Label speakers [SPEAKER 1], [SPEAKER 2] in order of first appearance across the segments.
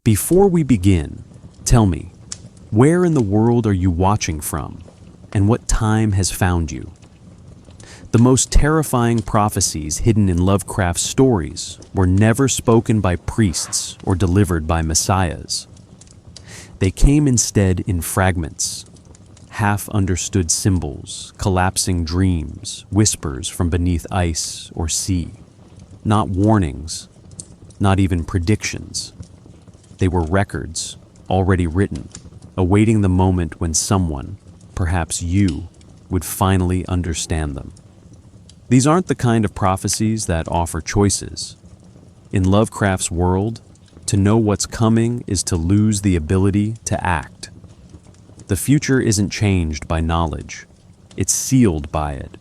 [SPEAKER 1] Before we begin, tell me, where in the world are you watching from, and what time has found you? The most terrifying prophecies hidden in Lovecraft's stories were never spoken by priests or delivered by messiahs. They came instead in fragments, half-understood symbols, collapsing dreams, whispers from beneath ice or sea. Not warnings, not even predictions. They were records, already written, awaiting the moment when someone, perhaps you, would finally understand them. These aren't the kind of prophecies that offer choices. In Lovecraft's world, to know what's coming is to lose the ability to act. The future isn't changed by knowledge, it's sealed by it.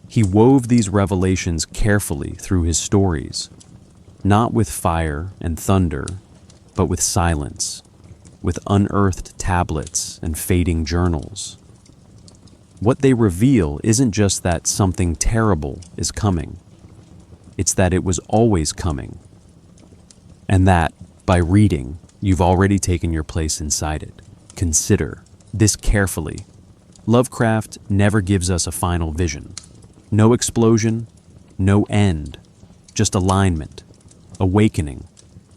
[SPEAKER 1] He wove these revelations carefully through his stories, not with fire and thunder, but with silence, with unearthed tablets and fading journals. What they reveal isn't just that something terrible is coming, it's that it was always coming, and that, by reading, you've already taken your place inside it. Consider this carefully. Lovecraft never gives us a final vision. No explosion, no end, just alignment, awakening,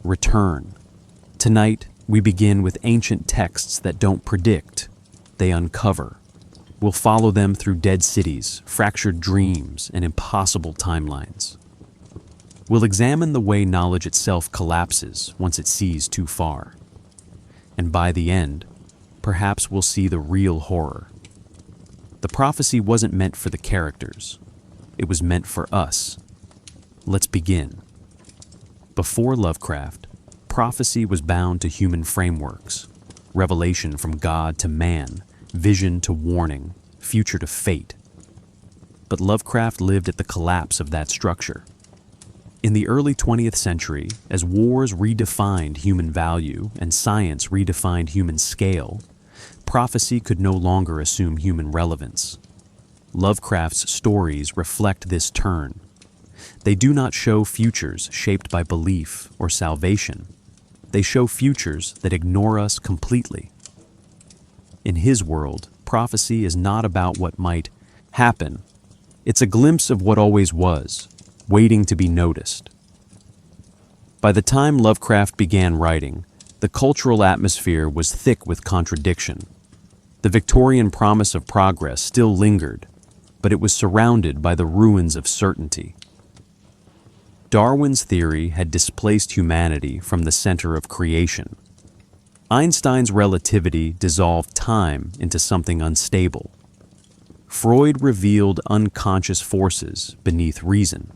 [SPEAKER 1] return. Tonight, we begin with ancient texts that don't predict, they uncover. We'll follow them through dead cities, fractured dreams, and impossible timelines. We'll examine the way knowledge itself collapses once it sees too far. And by the end, perhaps we'll see the real horror. The prophecy wasn't meant for the characters. It was meant for us. Let's begin. Before Lovecraft, prophecy was bound to human frameworks, revelation from God to man, vision to warning, future to fate. But Lovecraft lived at the collapse of that structure. In the early 20th century, as wars redefined human value and science redefined human scale, prophecy could no longer assume human relevance. Lovecraft's stories reflect this turn. They do not show futures shaped by belief or salvation. They show futures that ignore us completely. In his world, prophecy is not about what might happen. It's a glimpse of what always was, waiting to be noticed. By the time Lovecraft began writing, the cultural atmosphere was thick with contradiction. The Victorian promise of progress still lingered, but it was surrounded by the ruins of certainty. Darwin's theory had displaced humanity from the center of creation. Einstein's relativity dissolved time into something unstable. Freud revealed unconscious forces beneath reason.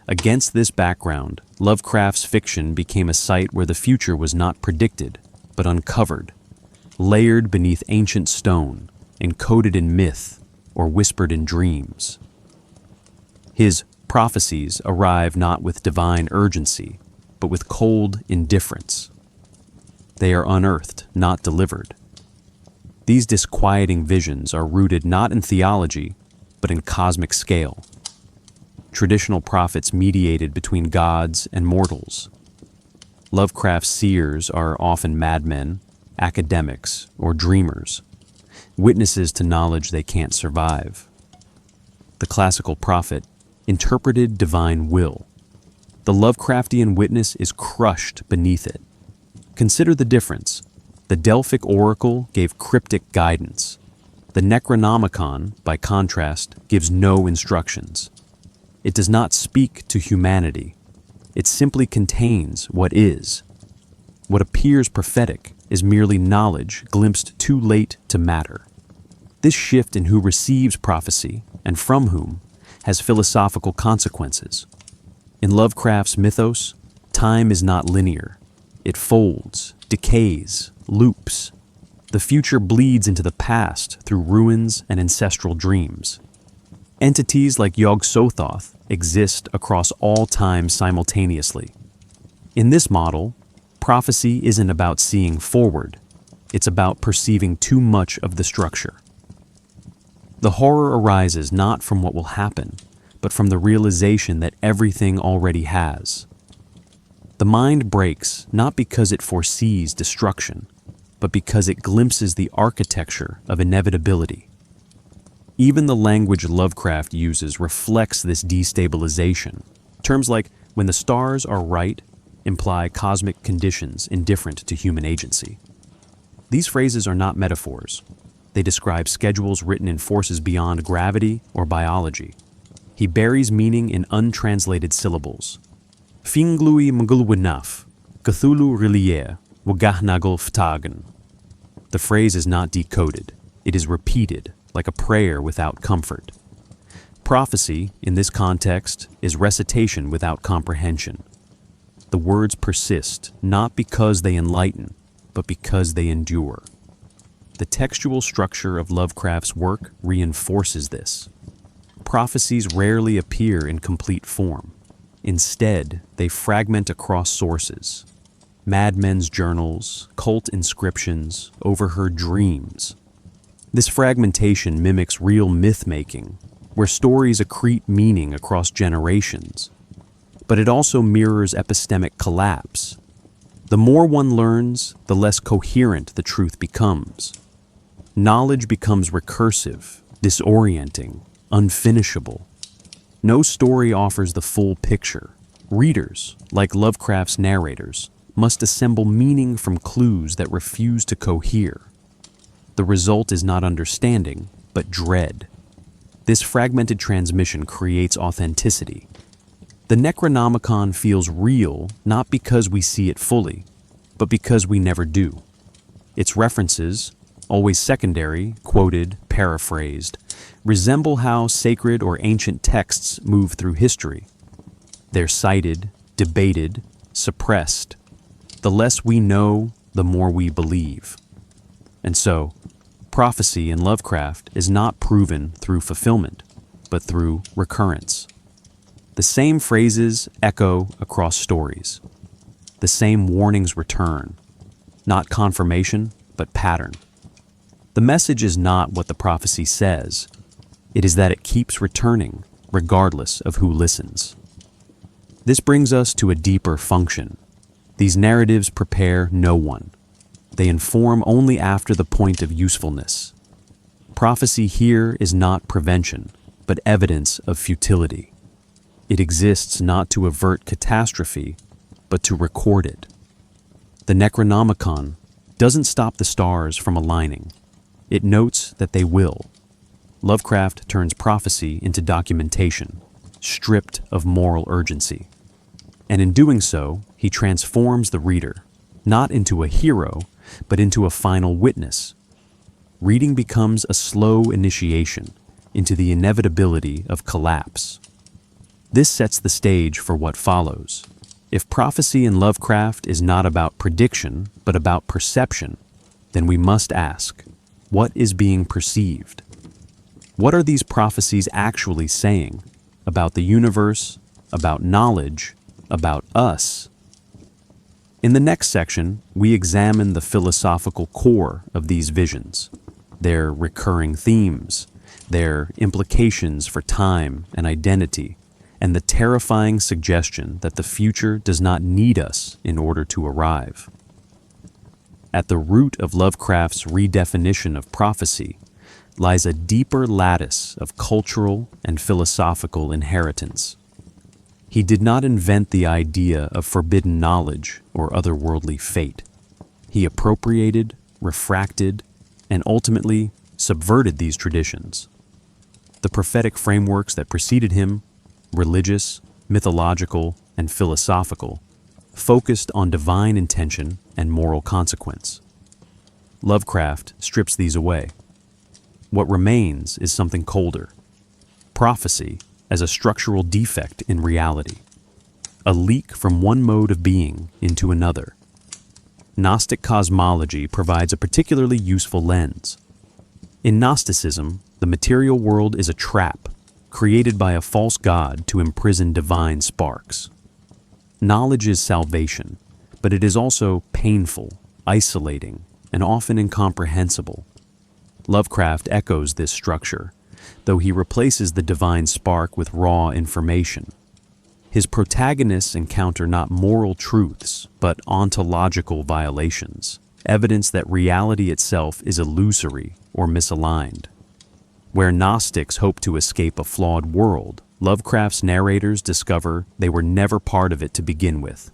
[SPEAKER 1] Against this background, Lovecraft's fiction became a site where the future was not predicted, but uncovered, layered beneath ancient stone, encoded in myth, or whispered in dreams. His prophecies arrive not with divine urgency, but with cold indifference. They are unearthed, not delivered. These disquieting visions are rooted not in theology, but in cosmic scale. Traditional prophets mediated between gods and mortals. Lovecraft's seers are often madmen, academics, or dreamers, witnesses to knowledge they can't survive. The classical prophet interpreted divine will. The Lovecraftian witness is crushed beneath it. Consider the difference. The Delphic oracle gave cryptic guidance. The Necronomicon, by contrast, gives no instructions. It does not speak to humanity. It simply contains what is. What appears prophetic is merely knowledge glimpsed too late to matter. This shift in who receives prophecy, and from whom, has philosophical consequences. In Lovecraft's mythos, time is not linear. It folds, decays, loops. The future bleeds into the past through ruins and ancestral dreams. Entities like Yog-Sothoth exist across all time simultaneously. In this model, prophecy isn't about seeing forward. It's about perceiving too much of the structure. The horror arises not from what will happen, but from the realization that everything already has. The mind breaks not because it foresees destruction, but because it glimpses the architecture of inevitability. Even the language Lovecraft uses reflects this destabilization. Terms like "when the stars are right" imply cosmic conditions indifferent to human agency. These phrases are not metaphors. They describe schedules written in forces beyond gravity or biology. He buries meaning in untranslated syllables. Finglui mgulwinaf, Cthulhu Mythos, Wagahnagel Ftagen. The phrase is not decoded. It is repeated, like a prayer without comfort. Prophecy, in this context, is recitation without comprehension. The words persist, not because they enlighten, but because they endure. The textual structure of Lovecraft's work reinforces this. Prophecies rarely appear in complete form. Instead, they fragment across sources. Madmen's journals, cult inscriptions, overheard dreams. This fragmentation mimics real myth-making, where stories accrete meaning across generations. But it also mirrors epistemic collapse. The more one learns, the less coherent the truth becomes. Knowledge becomes recursive, disorienting, unfinishable. No story offers the full picture. Readers, like Lovecraft's narrators, must assemble meaning from clues that refuse to cohere. The result is not understanding, but dread. This fragmented transmission creates authenticity. The Necronomicon feels real not because we see it fully, but because we never do. Its references, always secondary, quoted, paraphrased, resemble how sacred or ancient texts move through history. They're cited, debated, suppressed. The less we know, the more we believe. And so, prophecy in Lovecraft is not proven through fulfillment, but through recurrence. The same phrases echo across stories. The same warnings return. Not confirmation, but pattern. The message is not what the prophecy says. It is that it keeps returning, regardless of who listens. This brings us to a deeper function. These narratives prepare no one. They inform only after the point of usefulness. Prophecy here is not prevention, but evidence of futility. It exists not to avert catastrophe, but to record it. The Necronomicon doesn't stop the stars from aligning. It notes that they will. Lovecraft turns prophecy into documentation, stripped of moral urgency. And in doing so, he transforms the reader, not into a hero, but into a final witness. Reading becomes a slow initiation into the inevitability of collapse. This sets the stage for what follows. If prophecy in Lovecraft is not about prediction, but about perception, then we must ask, what is being perceived? What are these prophecies actually saying about the universe, about knowledge, about us? In the next section, we examine the philosophical core of these visions, their recurring themes, their implications for time and identity, and the terrifying suggestion that the future does not need us in order to arrive. At the root of Lovecraft's redefinition of prophecy lies a deeper lattice of cultural and philosophical inheritance. He did not invent the idea of forbidden knowledge or otherworldly fate. He appropriated, refracted, and ultimately subverted these traditions. The prophetic frameworks that preceded him, religious, mythological, and philosophical, focused on divine intention and moral consequence. Lovecraft strips these away. What remains is something colder: prophecy as a structural defect in reality, a leak from one mode of being into another. Gnostic cosmology provides a particularly useful lens. In Gnosticism, the material world is a trap created by a false god to imprison divine sparks. Knowledge is salvation, but it is also painful, isolating, and often incomprehensible. Lovecraft echoes this structure, though he replaces the divine spark with raw information. His protagonists encounter not moral truths, but ontological violations, evidence that reality itself is illusory or misaligned. Where Gnostics hope to escape a flawed world, Lovecraft's narrators discover they were never part of it to begin with.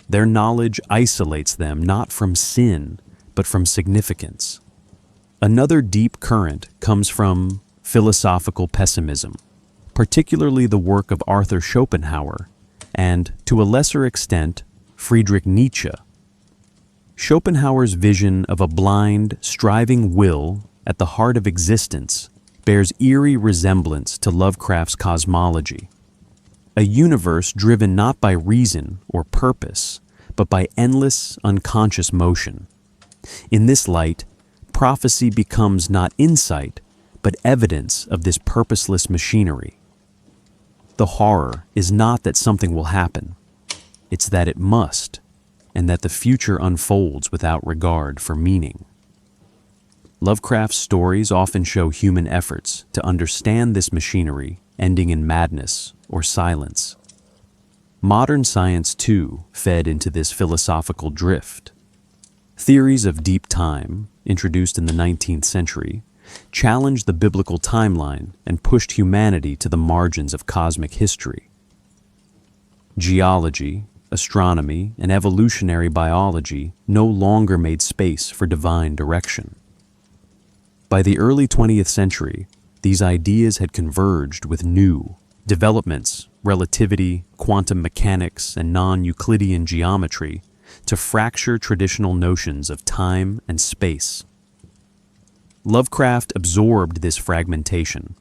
[SPEAKER 1] Their knowledge isolates them not from sin, but from significance. Another deep current comes from philosophical pessimism, particularly the work of Arthur Schopenhauer and, to a lesser extent, Friedrich Nietzsche. Schopenhauer's vision of a blind, striving will at the heart of existence bears eerie resemblance to Lovecraft's cosmology, a universe driven not by reason or purpose, but by endless, unconscious motion. In this light, prophecy becomes not insight, but evidence of this purposeless machinery. The horror is not that something will happen, it's that it must, and that the future unfolds without regard for meaning. Lovecraft's stories often show human efforts to understand this machinery ending in madness or silence. Modern science, too, fed into this philosophical drift. Theories of deep time, introduced in the 19th century, challenged the biblical timeline and pushed humanity to the margins of cosmic history. Geology, astronomy, and evolutionary biology no longer made space for divine direction. By the early 20th century, these ideas had converged with new developments, relativity, quantum mechanics, and non-Euclidean geometry, to fracture traditional notions of time and space. Lovecraft absorbed this fragmentation.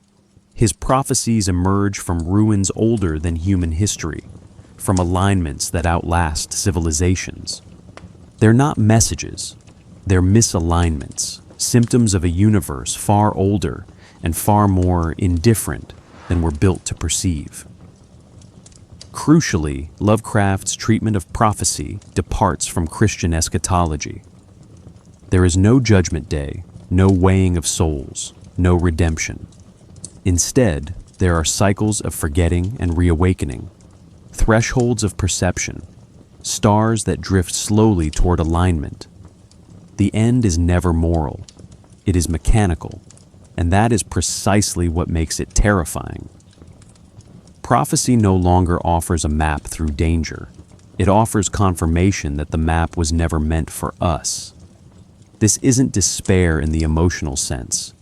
[SPEAKER 1] His prophecies emerge from ruins older than human history, from alignments that outlast civilizations. They're not messages, they're misalignments, symptoms of a universe far older and far more indifferent than we're built to perceive. Crucially, Lovecraft's treatment of prophecy departs from Christian eschatology. There is no judgment day, no weighing of souls, no redemption. Instead, there are cycles of forgetting and reawakening, thresholds of perception, stars that drift slowly toward alignment. The end is never moral, it is mechanical, and that is precisely what makes it terrifying. Prophecy no longer offers a map through danger. It offers confirmation that the map was never meant for us. This isn't despair in the emotional sense.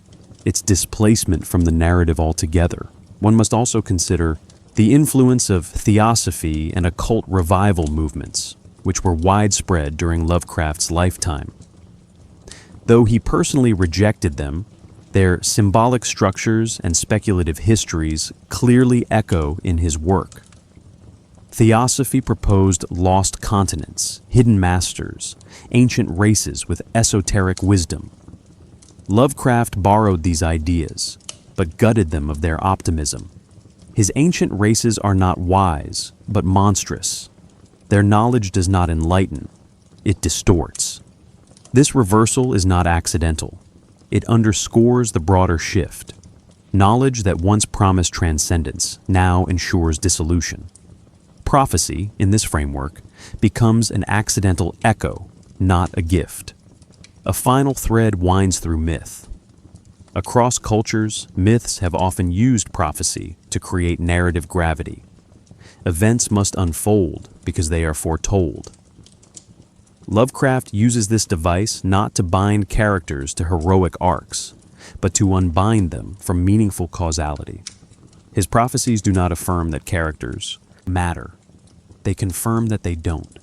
[SPEAKER 1] It's displacement from the narrative altogether. One must also consider the influence of theosophy and occult revival movements, which were widespread during Lovecraft's lifetime. Though he personally rejected them, their symbolic structures and speculative histories clearly echo in his work. Theosophy proposed lost continents, hidden masters, ancient races with esoteric wisdom. Lovecraft borrowed these ideas, but gutted them of their optimism. His ancient races are not wise, but monstrous. Their knowledge does not enlighten, it distorts. This reversal is not accidental. It underscores the broader shift. Knowledge that once promised transcendence now ensures dissolution. Prophecy, in this framework, becomes an accidental echo, not a gift. A final thread winds through myth. Across cultures, myths have often used prophecy to create narrative gravity. Events must unfold because they are foretold. Lovecraft uses this device not to bind characters to heroic arcs, but to unbind them from meaningful causality. His prophecies do not affirm that characters matter. They confirm that they don't.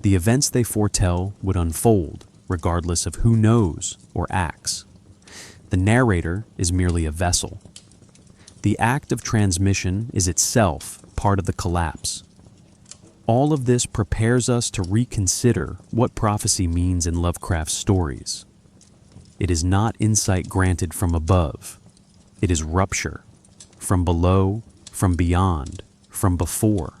[SPEAKER 1] The events they foretell would unfold regardless of who knows or acts. The narrator is merely a vessel. The act of transmission is itself part of the collapse. All of this prepares us to reconsider what prophecy means in Lovecraft's stories. It is not insight granted from above. It is rupture, from below, from beyond, from before.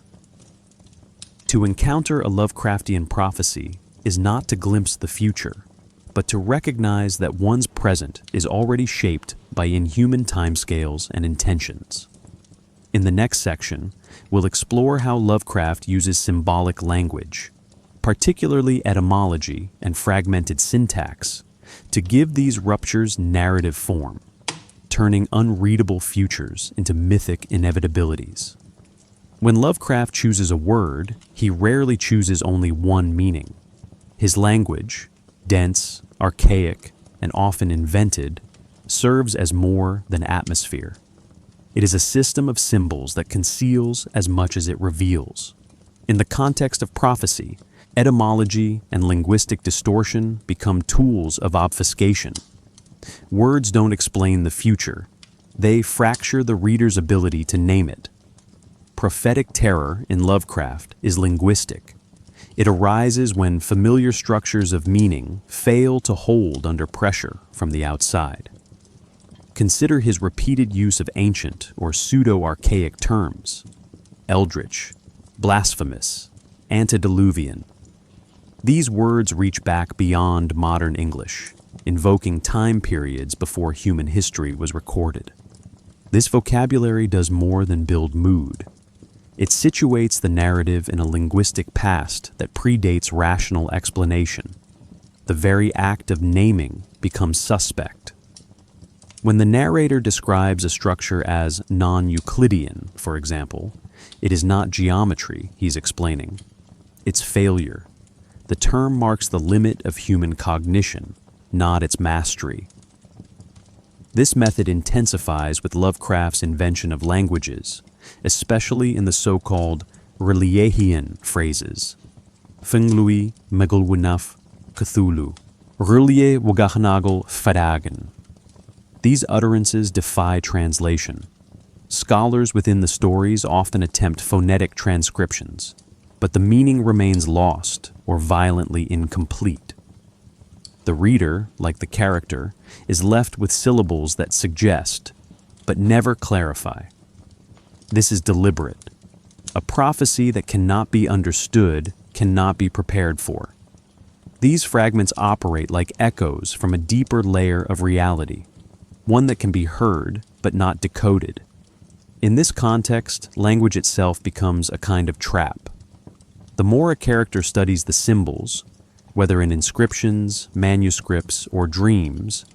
[SPEAKER 1] To encounter a Lovecraftian prophecy is not to glimpse the future, but to recognize that one's present is already shaped by inhuman timescales and intentions. In the next section, we'll explore how Lovecraft uses symbolic language, particularly etymology and fragmented syntax, to give these ruptures narrative form, turning unreadable futures into mythic inevitabilities. When Lovecraft chooses a word, he rarely chooses only one meaning. His language, dense, archaic, and often invented, serves as more than atmosphere. It is a system of symbols that conceals as much as it reveals. In the context of prophecy, etymology and linguistic distortion become tools of obfuscation. Words don't explain the future. They fracture the reader's ability to name it. Prophetic terror in Lovecraft is linguistic. It arises when familiar structures of meaning fail to hold under pressure from the outside. Consider his repeated use of ancient or pseudo-archaic terms: eldritch, blasphemous, antediluvian. These words reach back beyond modern English, invoking time periods before human history was recorded. This vocabulary does more than build mood. It situates the narrative in a linguistic past that predates rational explanation. The very act of naming becomes suspect. When the narrator describes a structure as non-Euclidean, for example, it is not geometry he's explaining. It's failure. The term marks the limit of human cognition, not its mastery. This method intensifies with Lovecraft's invention of languages, especially in the so-called R'lyehien phrases. Fnglui Megalwinaf Cthulhu, R'lye Wagahnagel Fadagen. These utterances defy translation. Scholars within the stories often attempt phonetic transcriptions, but the meaning remains lost or violently incomplete. The reader, like the character, is left with syllables that suggest, but never clarify. This is deliberate. A prophecy that cannot be understood cannot be prepared for. These fragments operate like echoes from a deeper layer of reality, one that can be heard but not decoded. In this context, language itself becomes a kind of trap. The more a character studies the symbols, whether in inscriptions, manuscripts, or dreams,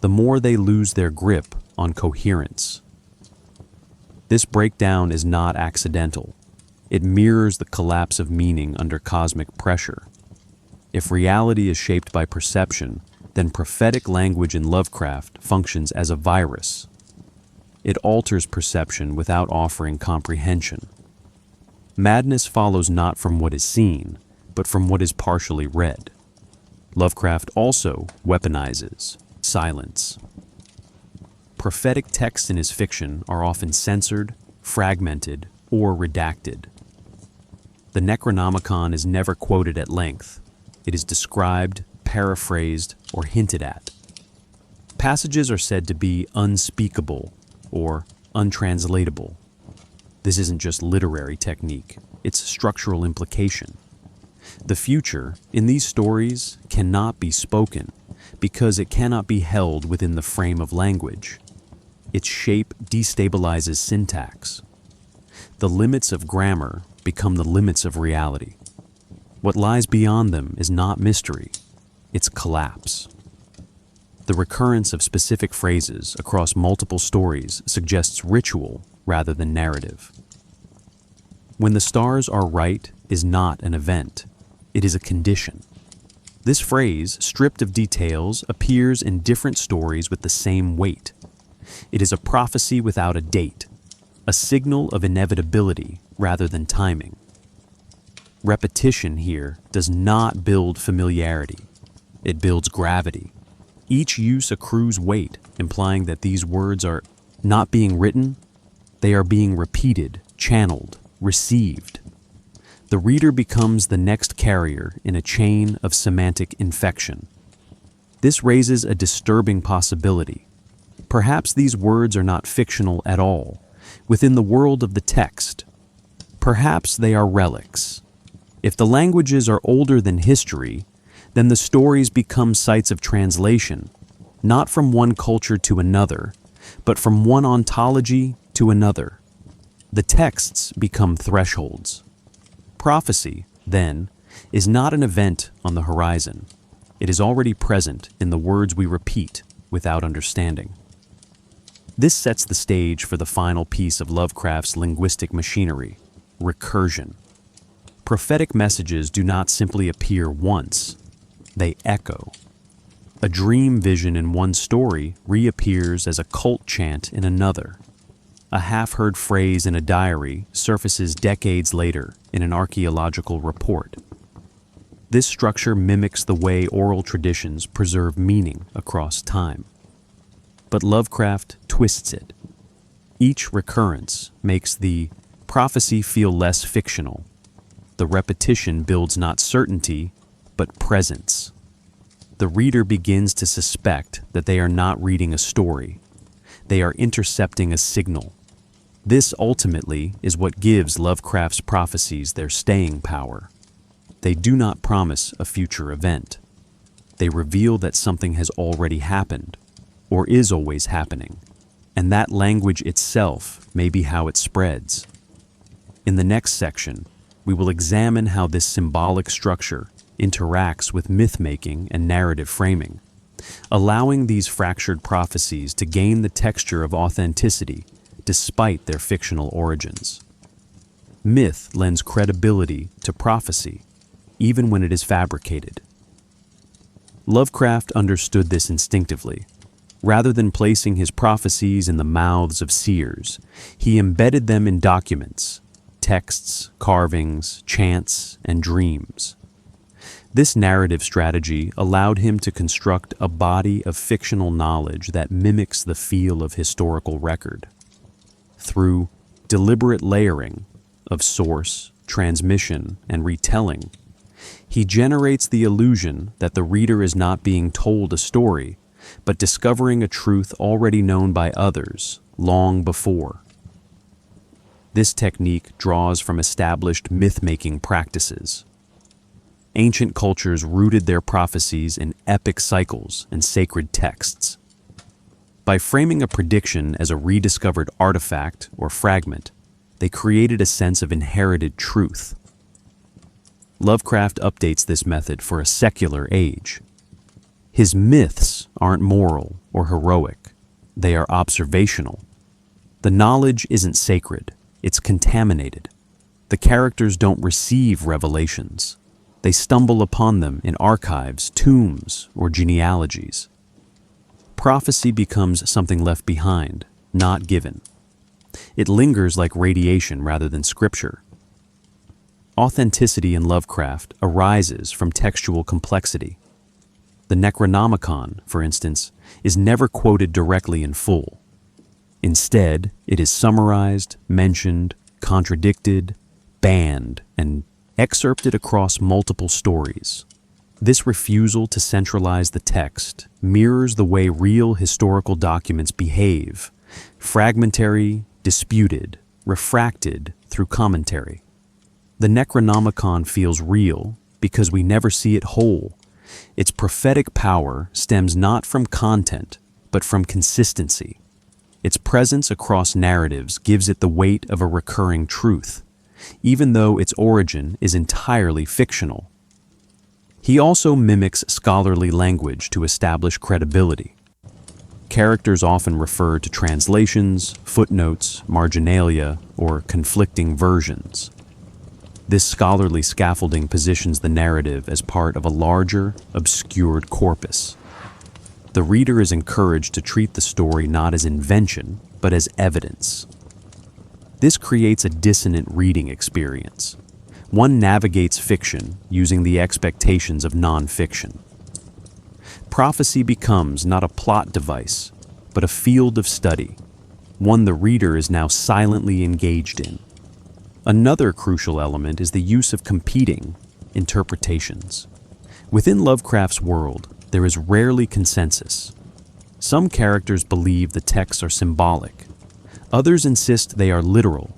[SPEAKER 1] the more they lose their grip on coherence. This breakdown is not accidental. It mirrors the collapse of meaning under cosmic pressure. If reality is shaped by perception, then prophetic language in Lovecraft functions as a virus. It alters perception without offering comprehension. Madness follows not from what is seen, but from what is partially read. Lovecraft also weaponizes silence. Prophetic texts in his fiction are often censored, fragmented, or redacted. The Necronomicon is never quoted at length. It is described, paraphrased, or hinted at. Passages are said to be unspeakable or untranslatable. This isn't just literary technique, it's structural implication. The future, in these stories, cannot be spoken because it cannot be held within the frame of language. Its shape destabilizes syntax. The limits of grammar become the limits of reality. What lies beyond them is not mystery, it's collapse. The recurrence of specific phrases across multiple stories suggests ritual rather than narrative. When the stars are right is not an event, it is a condition. This phrase, stripped of details, appears in different stories with the same weight. It is a prophecy without a date, a signal of inevitability rather than timing. Repetition here does not build familiarity, it builds gravity. Each use accrues weight, implying that these words are not being written, they are being repeated, channeled, received. The reader becomes the next carrier in a chain of semantic infection. This raises a disturbing possibility. Perhaps these words are not fictional at all, within the world of the text. Perhaps they are relics. If the languages are older than history, then the stories become sites of translation, not from one culture to another, but from one ontology to another. The texts become thresholds. Prophecy, then, is not an event on the horizon. It is already present in the words we repeat without understanding. This sets the stage for the final piece of Lovecraft's linguistic machinery, recursion. Prophetic messages do not simply appear once, they echo. A dream vision in one story reappears as a cult chant in another. A half-heard phrase in a diary surfaces decades later in an archaeological report. This structure mimics the way oral traditions preserve meaning across time. But Lovecraft twists it. Each recurrence makes the prophecy feel less fictional. The repetition builds not certainty, but presence. The reader begins to suspect that they are not reading a story. They are intercepting a signal. This ultimately is what gives Lovecraft's prophecies their staying power. They do not promise a future event. They reveal that something has already happened, or is always happening, and that language itself may be how it spreads. In the next section, we will examine how this symbolic structure interacts with myth-making and narrative framing, allowing these fractured prophecies to gain the texture of authenticity despite their fictional origins. Myth lends credibility to prophecy, even when it is fabricated. Lovecraft understood this instinctively. Rather than placing his prophecies in the mouths of seers, he embedded them in documents, texts, carvings, chants, and dreams. This narrative strategy allowed him to construct a body of fictional knowledge that mimics the feel of historical record. Through deliberate layering of source, transmission, and retelling, he generates the illusion that the reader is not being told a story, but discovering a truth already known by others long before. This technique draws from established myth-making practices. Ancient cultures rooted their prophecies in epic cycles and sacred texts. By framing a prediction as a rediscovered artifact or fragment, they created a sense of inherited truth. Lovecraft updates this method for a secular age. His myths aren't moral or heroic, they are observational. The knowledge isn't sacred, it's contaminated. The characters don't receive revelations. They stumble upon them in archives, tombs, or genealogies. Prophecy becomes something left behind, not given. It lingers like radiation rather than scripture. Authenticity in Lovecraft arises from textual complexity. The Necronomicon, for instance, is never quoted directly in full. Instead, it is summarized, mentioned, contradicted, banned, and excerpted across multiple stories. This refusal to centralize the text mirrors the way real historical documents behave, fragmentary, disputed, refracted through commentary. The Necronomicon feels real because we never see it whole. Its prophetic power stems not from content, but from consistency. Its presence across narratives gives it the weight of a recurring truth, even though its origin is entirely fictional. He also mimics scholarly language to establish credibility. Characters often refer to translations, footnotes, marginalia, or conflicting versions. This scholarly scaffolding positions the narrative as part of a larger, obscured corpus. The reader is encouraged to treat the story not as invention, but as evidence. This creates a dissonant reading experience. One navigates fiction using the expectations of nonfiction. Prophecy becomes not a plot device, but a field of study, one the reader is now silently engaged in. Another crucial element is the use of competing interpretations. Within Lovecraft's world, there is rarely consensus. Some characters believe the texts are symbolic. Others insist they are literal.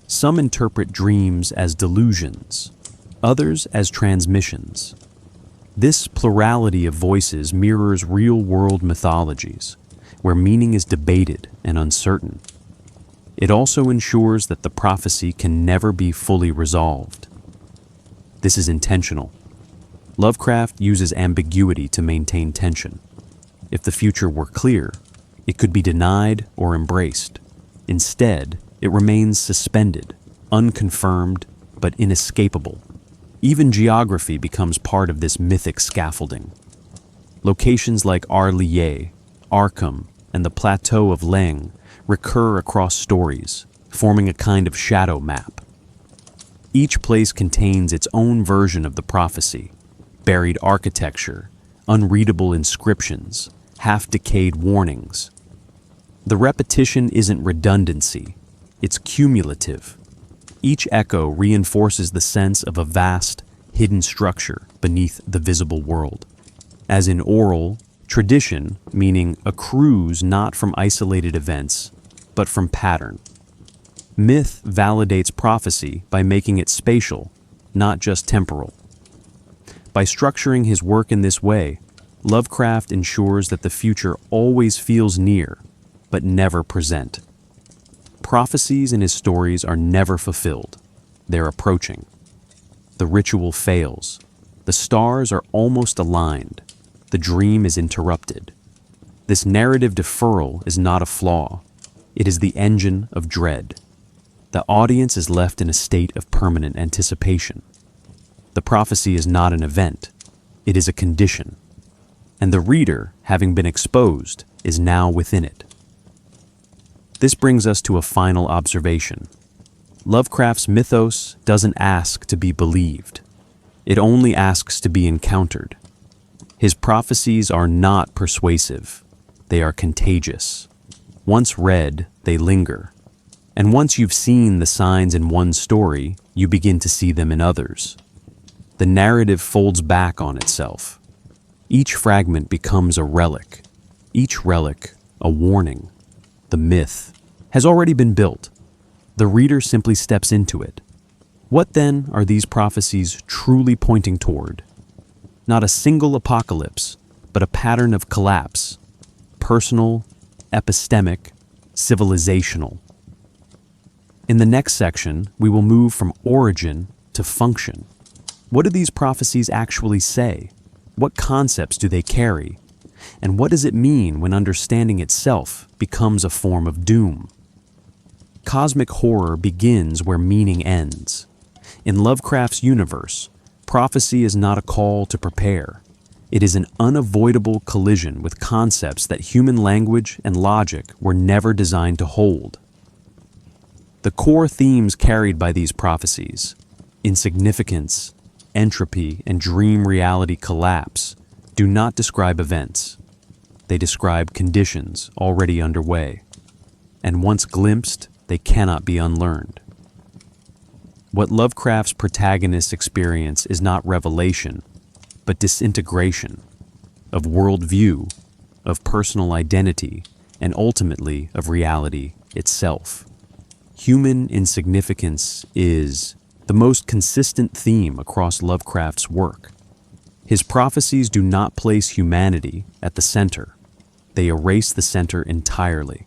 [SPEAKER 1] Some interpret dreams as delusions, others as transmissions. This plurality of voices mirrors real-world mythologies, where meaning is debated and uncertain. It also ensures that the prophecy can never be fully resolved. This is intentional. Lovecraft uses ambiguity to maintain tension. If the future were clear, it could be denied or embraced. Instead, it remains suspended, unconfirmed, but inescapable. Even geography becomes part of this mythic scaffolding. Locations like Arlier, Arkham, and the Plateau of Leng recur across stories, forming a kind of shadow map. Each place contains its own version of the prophecy: buried architecture, unreadable inscriptions, half-decayed warnings. The repetition isn't redundancy, it's cumulative. Each echo reinforces the sense of a vast, hidden structure beneath the visible world. As in oral, tradition, meaning accrues not from isolated events, but from pattern. Myth validates prophecy by making it spatial, not just temporal. By structuring his work in this way, Lovecraft ensures that the future always feels near, but never present. Prophecies in his stories are never fulfilled. They're approaching. The ritual fails. The stars are almost aligned. The dream is interrupted. This narrative deferral is not a flaw. It is the engine of dread. The audience is left in a state of permanent anticipation. The prophecy is not an event. It is a condition. And the reader, having been exposed, is now within it. This brings us to a final observation. Lovecraft's mythos doesn't ask to be believed. It only asks to be encountered. His prophecies are not persuasive. They are contagious. Once read, they linger. And once you've seen the signs in one story, you begin to see them in others. The narrative folds back on itself. Each fragment becomes a relic. Each relic, a warning. The myth has already been built. The reader simply steps into it. What then are these prophecies truly pointing toward? Not a single apocalypse, but a pattern of collapse. Personal, epistemic, civilizational. In the next section, we will move from origin to function. What do these prophecies actually say? What concepts do they carry? And what does it mean when understanding itself becomes a form of doom? Cosmic horror begins where meaning ends. In Lovecraft's universe, prophecy is not a call to prepare. It is an unavoidable collision with concepts that human language and logic were never designed to hold. The core themes carried by these prophecies, insignificance, entropy, and dream reality collapse, do not describe events. They describe conditions already underway, and once glimpsed, they cannot be unlearned. What Lovecraft's protagonists experience is not revelation, but disintegration of worldview, of personal identity, and ultimately of reality itself. Human insignificance is the most consistent theme across Lovecraft's work. His prophecies do not place humanity at the center. They erase the center entirely.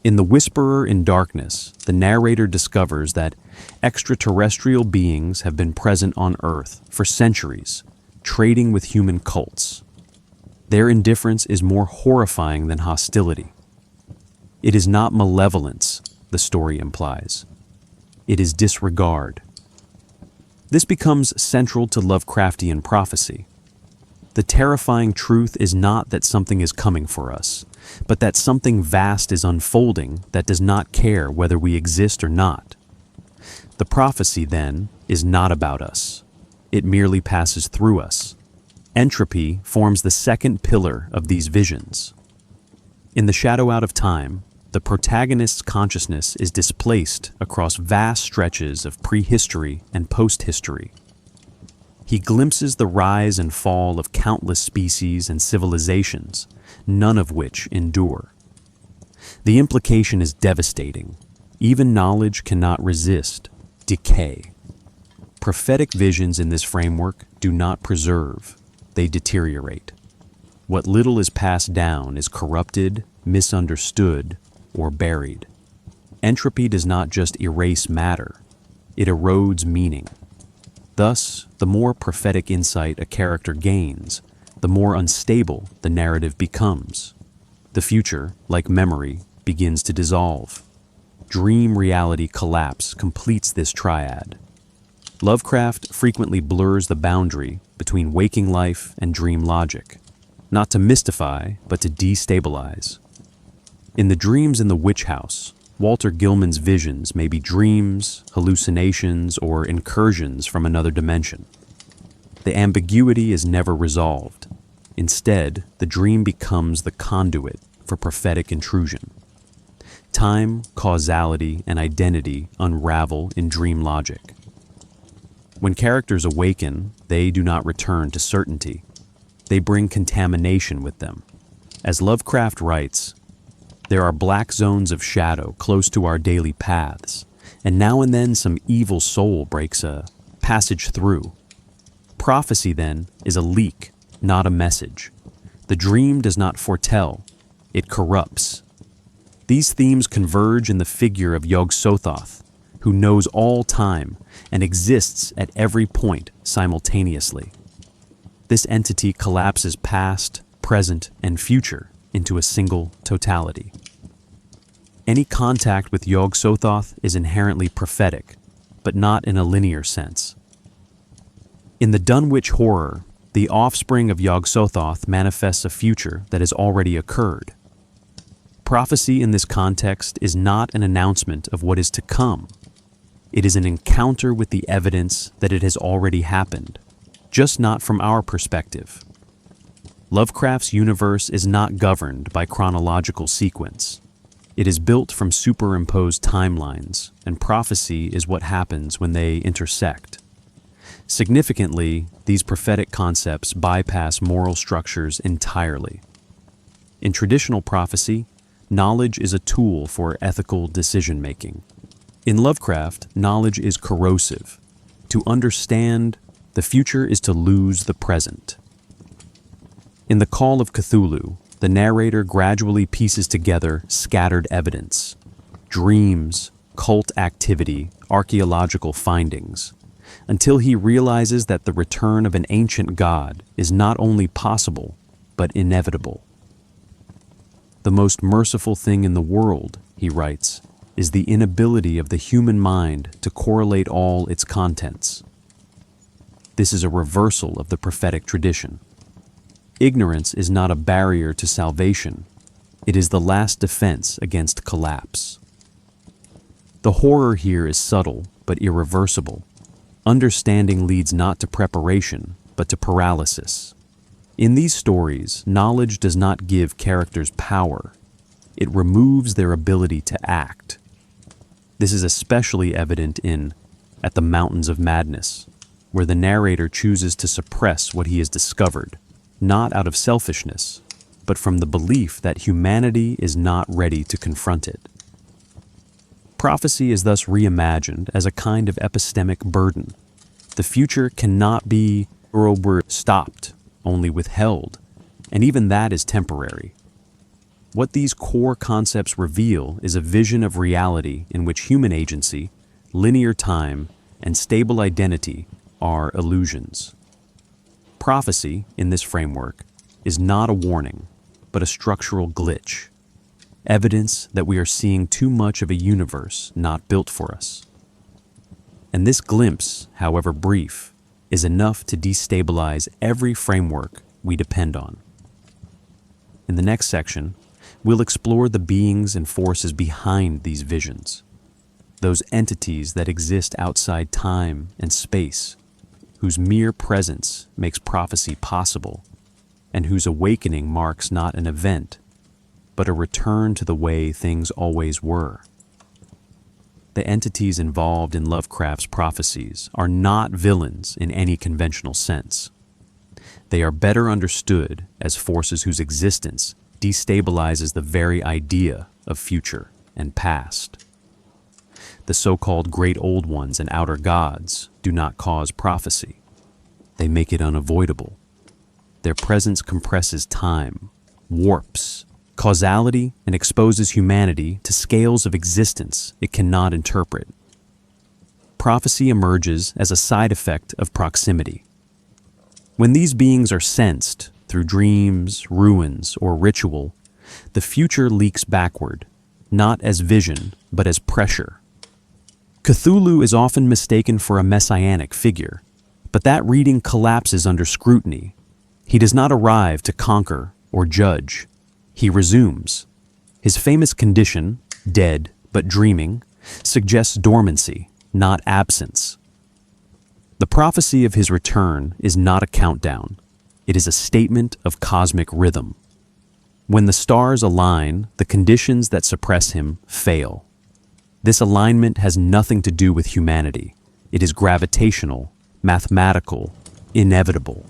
[SPEAKER 1] In The Whisperer in Darkness, the narrator discovers that extraterrestrial beings have been present on Earth for centuries, trading with human cults. Their indifference is more horrifying than hostility. It is not malevolence, the story implies. It is disregard. This becomes central to Lovecraftian prophecy. The terrifying truth is not that something is coming for us, but that something vast is unfolding that does not care whether we exist or not. The prophecy, then, is not about us. It merely passes through us. Entropy forms the second pillar of these visions. In The Shadow Out of Time, the protagonist's consciousness is displaced across vast stretches of prehistory and post-history. He glimpses the rise and fall of countless species and civilizations, none of which endure. The implication is devastating. Even knowledge cannot resist decay. Prophetic visions in this framework do not preserve, they deteriorate. What little is passed down is corrupted, misunderstood, or buried. Entropy does not just erase matter, it erodes meaning. Thus, the more prophetic insight a character gains, the more unstable the narrative becomes. The future, like memory, begins to dissolve. Dream reality collapse completes this triad. Lovecraft frequently blurs the boundary between waking life and dream logic, not to mystify, but to destabilize. In The Dreams in the Witch House, Walter Gilman's visions may be dreams, hallucinations, or incursions from another dimension. The ambiguity is never resolved. Instead, the dream becomes the conduit for prophetic intrusion. Time, causality, and identity unravel in dream logic. When characters awaken, they do not return to certainty. They bring contamination with them. As Lovecraft writes, "There are black zones of shadow close to our daily paths, and now and then some evil soul breaks a passage through." Prophecy, then, is a leak, not a message. The dream does not foretell, it corrupts. These themes converge in the figure of Yog-Sothoth, who knows all time and exists at every point simultaneously. This entity collapses past, present, and future into a single totality. Any contact with Yog-Sothoth is inherently prophetic, but not in a linear sense. In the Dunwich horror, the offspring of Yog-Sothoth manifests a future that has already occurred. Prophecy in this context is not an announcement of what is to come. It is an encounter with the evidence that it has already happened, just not from our perspective. Lovecraft's universe is not governed by chronological sequence. It is built from superimposed timelines, and prophecy is what happens when they intersect. Significantly, these prophetic concepts bypass moral structures entirely. In traditional prophecy, knowledge is a tool for ethical decision-making. In Lovecraft, knowledge is corrosive. To understand the future is to lose the present. In The Call of Cthulhu, the narrator gradually pieces together scattered evidence, dreams, cult activity, archaeological findings, until he realizes that the return of an ancient god is not only possible, but inevitable. "The most merciful thing in the world," he writes, "is the inability of the human mind to correlate all its contents." This is a reversal of the prophetic tradition. Ignorance is not a barrier to salvation. It is the last defense against collapse. The horror here is subtle but irreversible. Understanding leads not to preparation, but to paralysis. In these stories, knowledge does not give characters power. It removes their ability to act. This is especially evident in At the Mountains of Madness, where the narrator chooses to suppress what he has discovered, not out of selfishness, but from the belief that humanity is not ready to confront it. Prophecy is thus reimagined as a kind of epistemic burden. The future cannot be stopped, only withheld, and even that is temporary. What these core concepts reveal is a vision of reality in which human agency, linear time, and stable identity are illusions. Prophecy, in this framework, is not a warning, but a structural glitch, evidence that we are seeing too much of a universe not built for us. And this glimpse, however brief, is enough to destabilize every framework we depend on. In the next section, we'll explore the beings and forces behind these visions, those entities that exist outside time and space, whose mere presence makes prophecy possible, and whose awakening marks not an event, but a return to the way things always were. The entities involved in Lovecraft's prophecies are not villains in any conventional sense. They are better understood as forces whose existence destabilizes the very idea of future and past. The so-called Great Old Ones and Outer Gods do not cause prophecy. They make it unavoidable. Their presence compresses time, warps, causality, and exposes humanity to scales of existence it cannot interpret. Prophecy emerges as a side effect of proximity. When these beings are sensed through dreams, ruins, or ritual, the future leaks backward, not as vision, but as pressure. Cthulhu is often mistaken for a messianic figure, but that reading collapses under scrutiny. He does not arrive to conquer or judge. He resumes. His famous condition, dead but dreaming, suggests dormancy, not absence. The prophecy of his return is not a countdown. It is a statement of cosmic rhythm. When the stars align, the conditions that suppress him fail. This alignment has nothing to do with humanity. It is gravitational, mathematical, inevitable.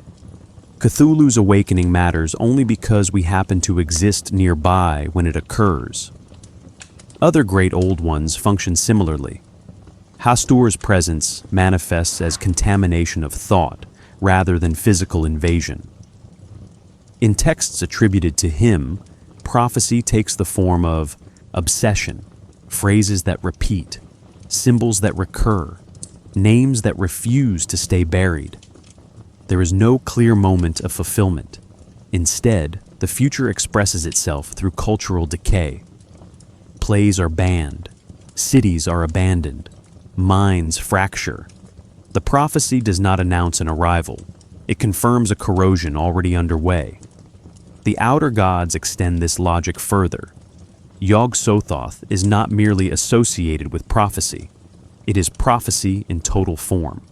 [SPEAKER 1] Cthulhu's awakening matters only because we happen to exist nearby when it occurs. Other great old ones function similarly. Hastur's presence manifests as contamination of thought rather than physical invasion. In texts attributed to him, prophecy takes the form of obsession, phrases that repeat, symbols that recur, names that refuse to stay buried. There is no clear moment of fulfillment. Instead, the future expresses itself through cultural decay. Plays are banned, cities are abandoned, minds fracture. The prophecy does not announce an arrival. It confirms a corrosion already underway. The outer gods extend this logic further. Yog-Sothoth is not merely associated with prophecy. It is prophecy in total form.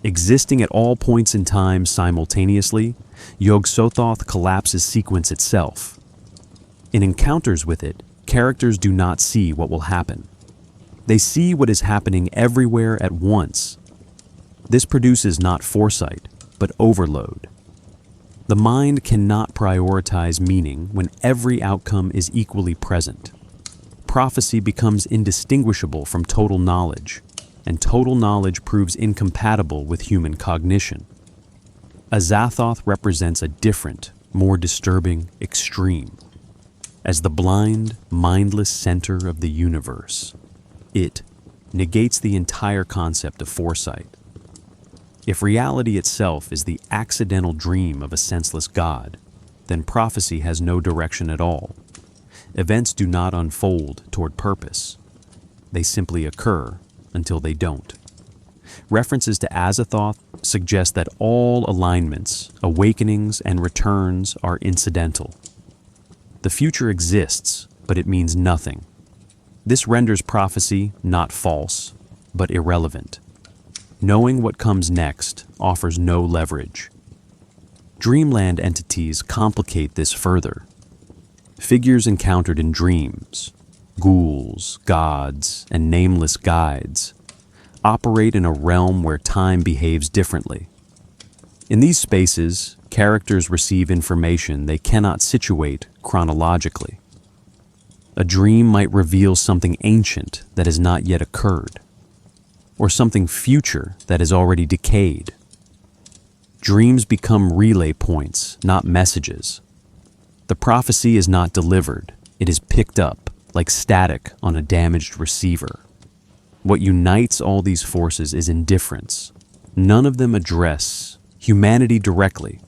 [SPEAKER 1] Existing at all points in time simultaneously, Yog-Sothoth collapses sequence itself. In encounters with it, characters do not see what will happen. They see what is happening everywhere at once. This produces not foresight, but overload. The mind cannot prioritize meaning when every outcome is equally present. Prophecy becomes indistinguishable from total knowledge, and total knowledge proves incompatible with human cognition. Azathoth represents a different, more disturbing extreme. As the blind, mindless center of the universe, it negates the entire concept of foresight. If reality itself is the accidental dream of a senseless god, then prophecy has no direction at all. Events do not unfold toward purpose. They simply occur until they don't. References to Azathoth suggest that all alignments, awakenings, and returns are incidental. The future exists, but it means nothing. This renders prophecy not false, but irrelevant. Knowing what comes next offers no leverage. Dreamland entities complicate this further. Figures encountered in dreams, ghouls, gods, and nameless guides, operate in a realm where time behaves differently. In these spaces, characters receive information they cannot situate chronologically. A dream might reveal something ancient that has not yet occurred, or something future that has already decayed. Dreams become relay points, not messages. The prophecy is not delivered, it is picked up, like static on a damaged receiver. What unites all these forces is indifference. None of them address humanity directly.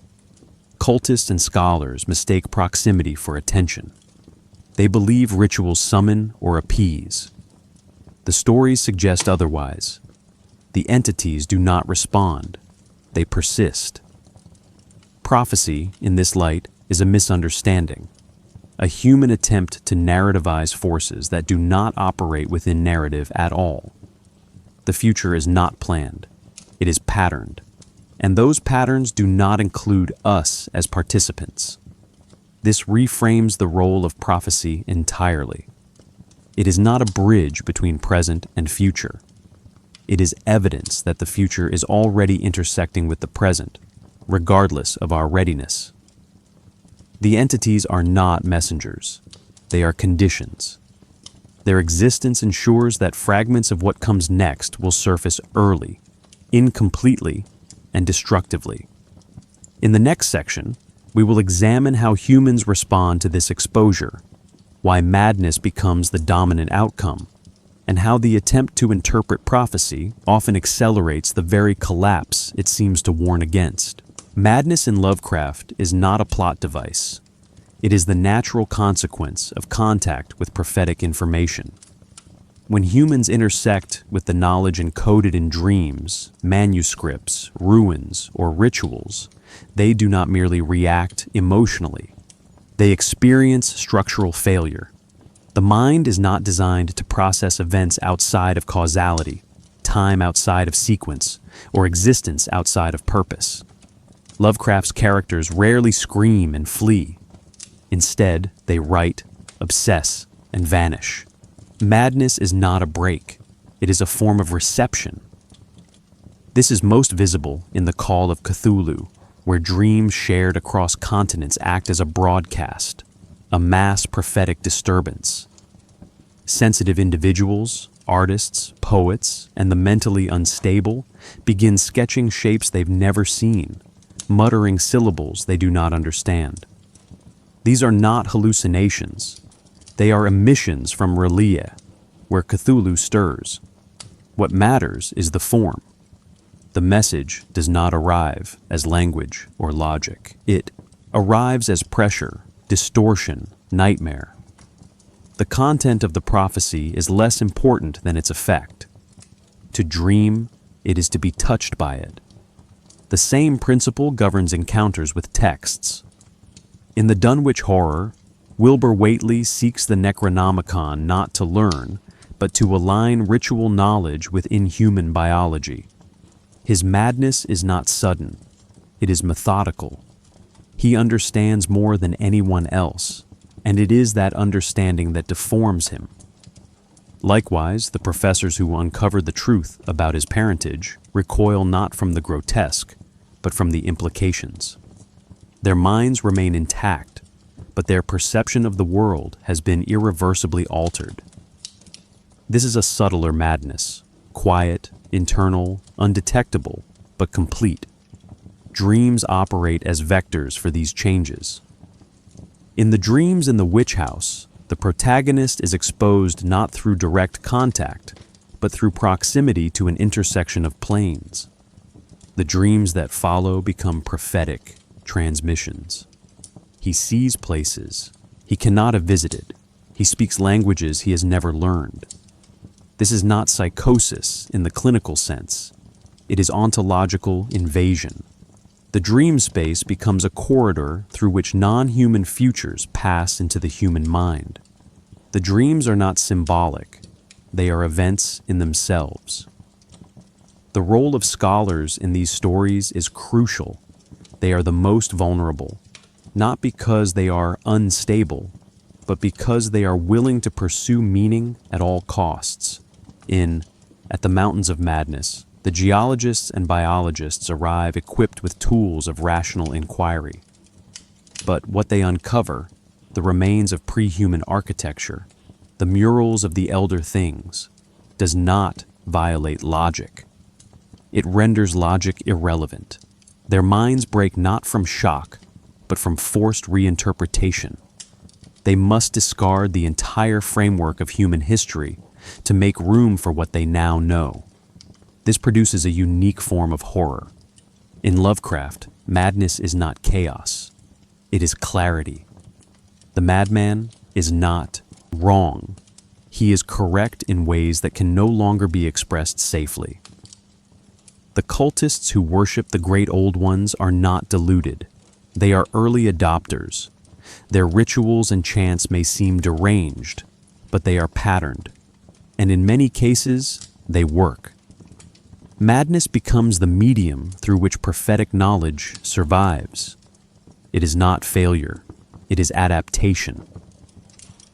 [SPEAKER 1] Cultists and scholars mistake proximity for attention. They believe rituals summon or appease. The stories suggest otherwise. The entities do not respond. They persist. Prophecy, in this light, is a misunderstanding, a human attempt to narrativize forces that do not operate within narrative at all. The future is not planned. It is patterned. And those patterns do not include us as participants. This reframes the role of prophecy entirely. It is not a bridge between present and future. It is evidence that the future is already intersecting with the present, regardless of our readiness. The entities are not messengers. They are conditions. Their existence ensures that fragments of what comes next will surface early, incompletely, and destructively. In the next section, We will examine how humans respond to this exposure, why madness becomes the dominant outcome, and how the attempt to interpret prophecy often accelerates the very collapse it seems to warn against. Madness in Lovecraft is not a plot device. It is the natural consequence of contact with prophetic information. When humans intersect with the knowledge encoded in dreams, manuscripts, ruins, or rituals, they do not merely react emotionally. They experience structural failure. The mind is not designed to process events outside of causality, time outside of sequence, or existence outside of purpose. Lovecraft's characters rarely scream and flee. Instead, they write, obsess, and vanish. Madness is not a break. It is a form of reception. This is most visible in the Call of Cthulhu, where dreams shared across continents act as a broadcast, a mass prophetic disturbance. Sensitive individuals, artists, poets, and the mentally unstable begin sketching shapes they've never seen, muttering syllables they do not understand. These are not hallucinations. They are emissions from Relia, where Cthulhu stirs. What matters is the form. The message does not arrive as language or logic. It arrives as pressure, distortion, nightmare. The content of the prophecy is less important than its effect. To dream, it is to be touched by it. The same principle governs encounters with texts. In the Dunwich Horror, Wilbur Whateley seeks the Necronomicon not to learn, but to align ritual knowledge with inhuman biology. His madness is not sudden. It is methodical. He understands more than anyone else, and it is that understanding that deforms him. Likewise, the professors who uncovered the truth about his parentage recoil not from the grotesque, but from the implications. Their minds remain intact, but their perception of the world has been irreversibly altered. This is a subtler madness, quiet, internal, undetectable, but complete. Dreams operate as vectors for these changes. In the dreams in the witch house, the protagonist is exposed not through direct contact, but through proximity to an intersection of planes. The dreams that follow become prophetic transmissions. He sees places he cannot have visited. He speaks languages he has never learned. This is not psychosis in the clinical sense. It is ontological invasion. The dream space becomes a corridor through which non-human futures pass into the human mind. The dreams are not symbolic. They are events in themselves. The role of scholars in these stories is crucial. They are the most vulnerable, not because they are unstable, but because they are willing to pursue meaning at all costs. At the Mountains of Madness, the geologists and biologists arrive equipped with tools of rational inquiry. But what they uncover, the remains of pre-human architecture, the murals of the elder things, does not violate logic. It renders logic irrelevant. Their minds break not from shock, but from forced reinterpretation. They must discard the entire framework of human history to make room for what they now know. This produces a unique form of horror. In Lovecraft, madness is not chaos. It is clarity. The madman is not wrong. He is correct in ways that can no longer be expressed safely. The cultists who worship the great old ones are not deluded. They are early adopters. Their rituals and chants may seem deranged, but they are patterned. And in many cases, they work. Madness becomes the medium through which prophetic knowledge survives. It is not failure. It is adaptation.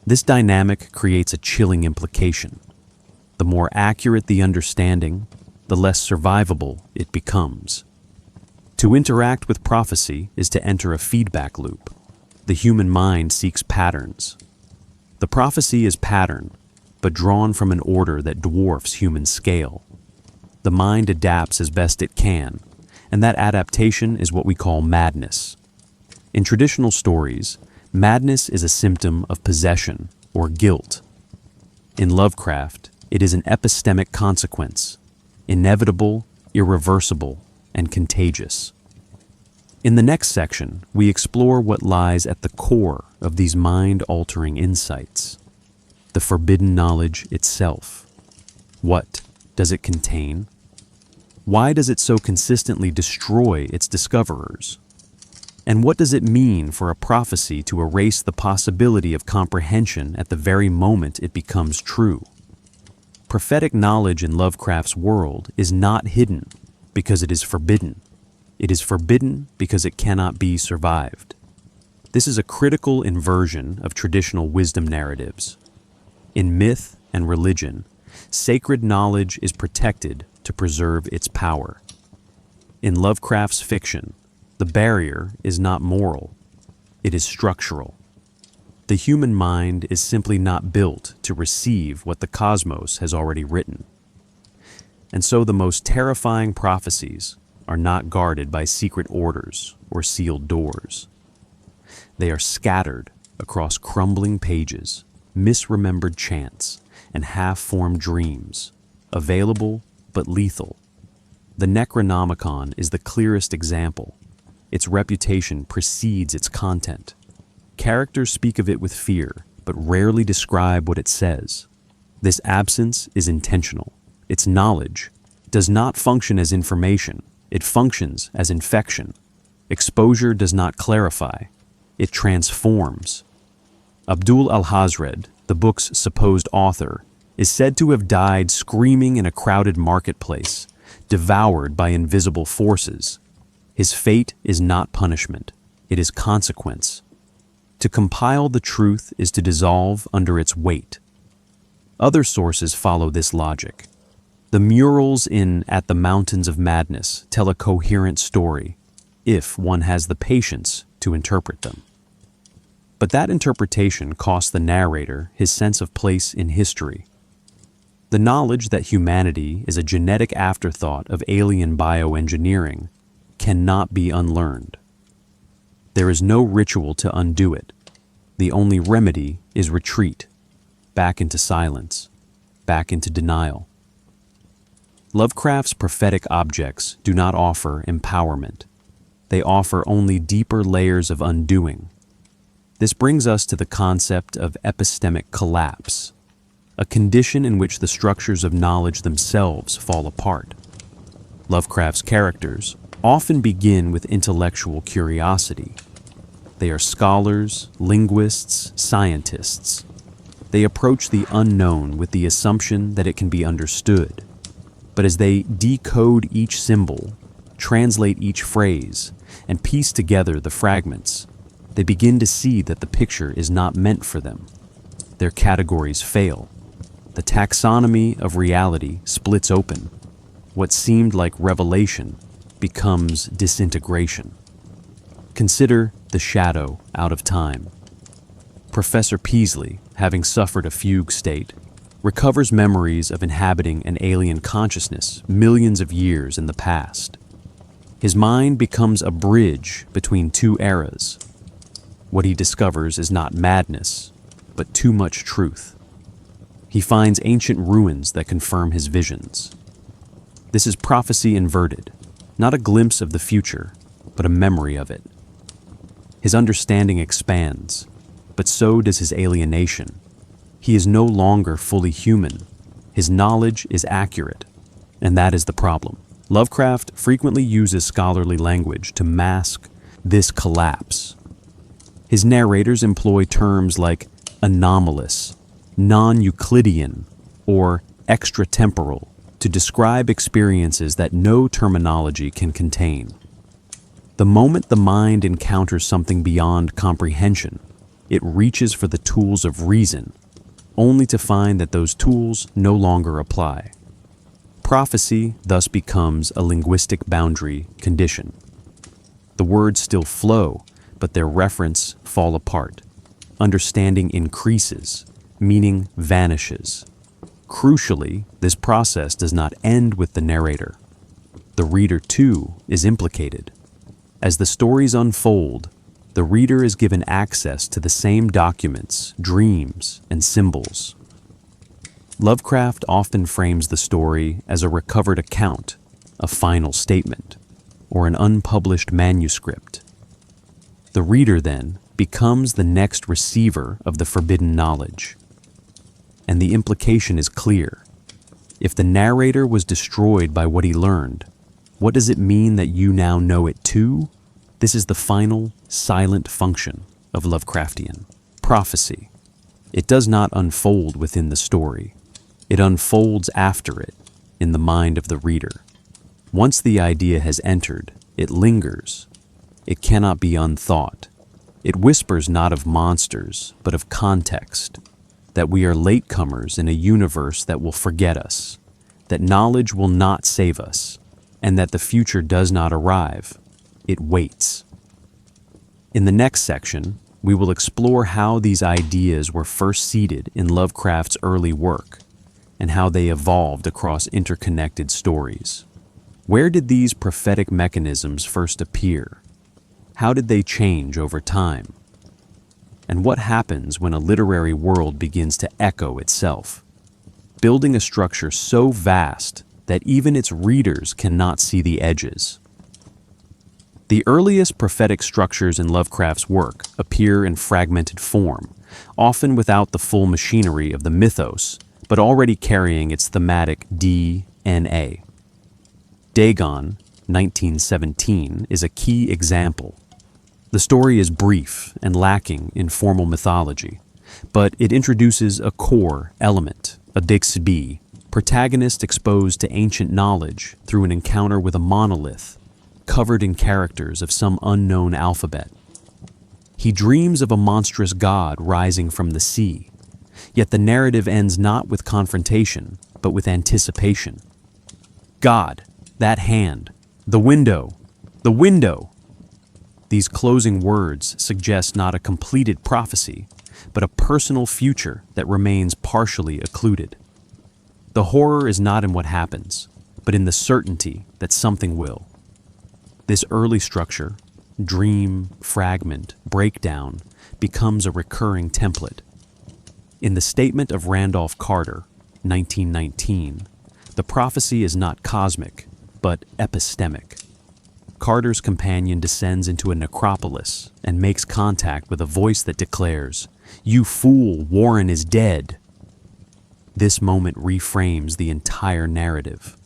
[SPEAKER 1] This dynamic creates a chilling implication. The more accurate the understanding, the less survivable it becomes. To interact with prophecy is to enter a feedback loop. The human mind seeks patterns. The prophecy is pattern, but drawn from an order that dwarfs human scale. The mind adapts as best it can, and that adaptation is what we call madness. In traditional stories, madness is a symptom of possession or guilt. In Lovecraft, it is an epistemic consequence, inevitable, irreversible, and contagious. In the next section, we explore what lies at the core of these mind-altering insights: the forbidden knowledge itself. What does it contain? Why does it so consistently destroy its discoverers? And what does it mean for a prophecy to erase the possibility of comprehension at the very moment it becomes true? Prophetic knowledge in Lovecraft's world is not hidden because it is forbidden. It is forbidden because it cannot be survived. This is a critical inversion of traditional wisdom narratives. In myth and religion, sacred knowledge is protected to preserve its power. In Lovecraft's fiction, the barrier is not moral, it is structural. The human mind is simply not built to receive what the cosmos has already written. And so the most terrifying prophecies are not guarded by secret orders or sealed doors. They are scattered across crumbling pages, misremembered chants, and half-formed dreams, available but lethal. The Necronomicon is the clearest example. Its reputation precedes its content. Characters speak of it with fear, but rarely describe what it says. This absence is intentional. Its knowledge does not function as information. It functions as infection. Exposure does not clarify. It transforms. Abdul al-Hazred, the book's supposed author, is said to have died screaming in a crowded marketplace, devoured by invisible forces. His fate is not punishment. It is consequence. To compile the truth is to dissolve under its weight. Other sources follow this logic. The murals in At the Mountains of Madness tell a coherent story, if one has the patience to interpret them. But that interpretation costs the narrator his sense of place in history. The knowledge that humanity is a genetic afterthought of alien bioengineering cannot be unlearned. There is no ritual to undo it. The only remedy is retreat, back into silence, back into denial. Lovecraft's prophetic objects do not offer empowerment. They offer only deeper layers of undoing. This brings us to the concept of epistemic collapse, a condition in which the structures of knowledge themselves fall apart. Lovecraft's characters often begin with intellectual curiosity. They are scholars, linguists, scientists. They approach the unknown with the assumption that it can be understood. But as they decode each symbol, translate each phrase, and piece together the fragments, they begin to see that the picture is not meant for them. Their categories fail. The taxonomy of reality splits open. What seemed like revelation becomes disintegration. Consider the shadow out of time. Professor Peaslee, having suffered a fugue state, recovers memories of inhabiting an alien consciousness millions of years in the past. His mind becomes a bridge between two eras. What he discovers is not madness, but too much truth. He finds ancient ruins that confirm his visions. This is prophecy inverted, not a glimpse of the future, but a memory of it. His understanding expands, but so does his alienation. He is no longer fully human. His knowledge is accurate, and that is the problem. Lovecraft frequently uses scholarly language to mask this collapse. His narrators employ terms like anomalous, non-Euclidean, or extratemporal to describe experiences that no terminology can contain. The moment the mind encounters something beyond comprehension, it reaches for the tools of reason, only to find that those tools no longer apply. Prophecy thus becomes a linguistic boundary condition. The words still flow, but their reference fall apart. Understanding increases, meaning vanishes. Crucially, this process does not end with the narrator. The reader, too, is implicated. As the stories unfold, The reader is given access to the same documents, dreams, and symbols. Lovecraft often frames the story as a recovered account, a final statement, or an unpublished manuscript. The reader, then, becomes the next receiver of the forbidden knowledge. And the implication is clear. If the narrator was destroyed by what he learned, what does it mean that you now know it too? This is the final, silent function of Lovecraftian prophecy. It does not unfold within the story. It unfolds after it, in the mind of the reader. Once the idea has entered, it lingers. It cannot be unthought. It whispers not of monsters, but of context, that we are latecomers in a universe that will forget us, that knowledge will not save us, and that the future does not arrive. It waits. In the next section, we will explore how these ideas were first seeded in Lovecraft's early work, and how they evolved across interconnected stories. Where did these prophetic mechanisms first appear? How did they change over time? And what happens when a literary world begins to echo itself, building a structure so vast that even its readers cannot see the edges? The earliest prophetic structures in Lovecraft's work appear in fragmented form, often without the full machinery of the mythos, but already carrying its thematic DNA. Dagon, 1917, is a key example. The story is brief and lacking in formal mythology, but it introduces a core element, a Dixby, protagonist exposed to ancient knowledge through an encounter with a monolith, covered in characters of some unknown alphabet. He dreams of a monstrous god rising from the sea, yet the narrative ends not with confrontation, but with anticipation. God, that hand, the window, the window! These closing words suggest not a completed prophecy, but a personal future that remains partially occluded. The horror is not in what happens, but in the certainty that something will. This early structure, dream, fragment, breakdown, becomes a recurring template. In the statement of Randolph Carter, 1919, the prophecy is not cosmic, but epistemic. Carter's companion descends into a necropolis and makes contact with a voice that declares, "You fool, Warren is dead." This moment reframes the entire narrative.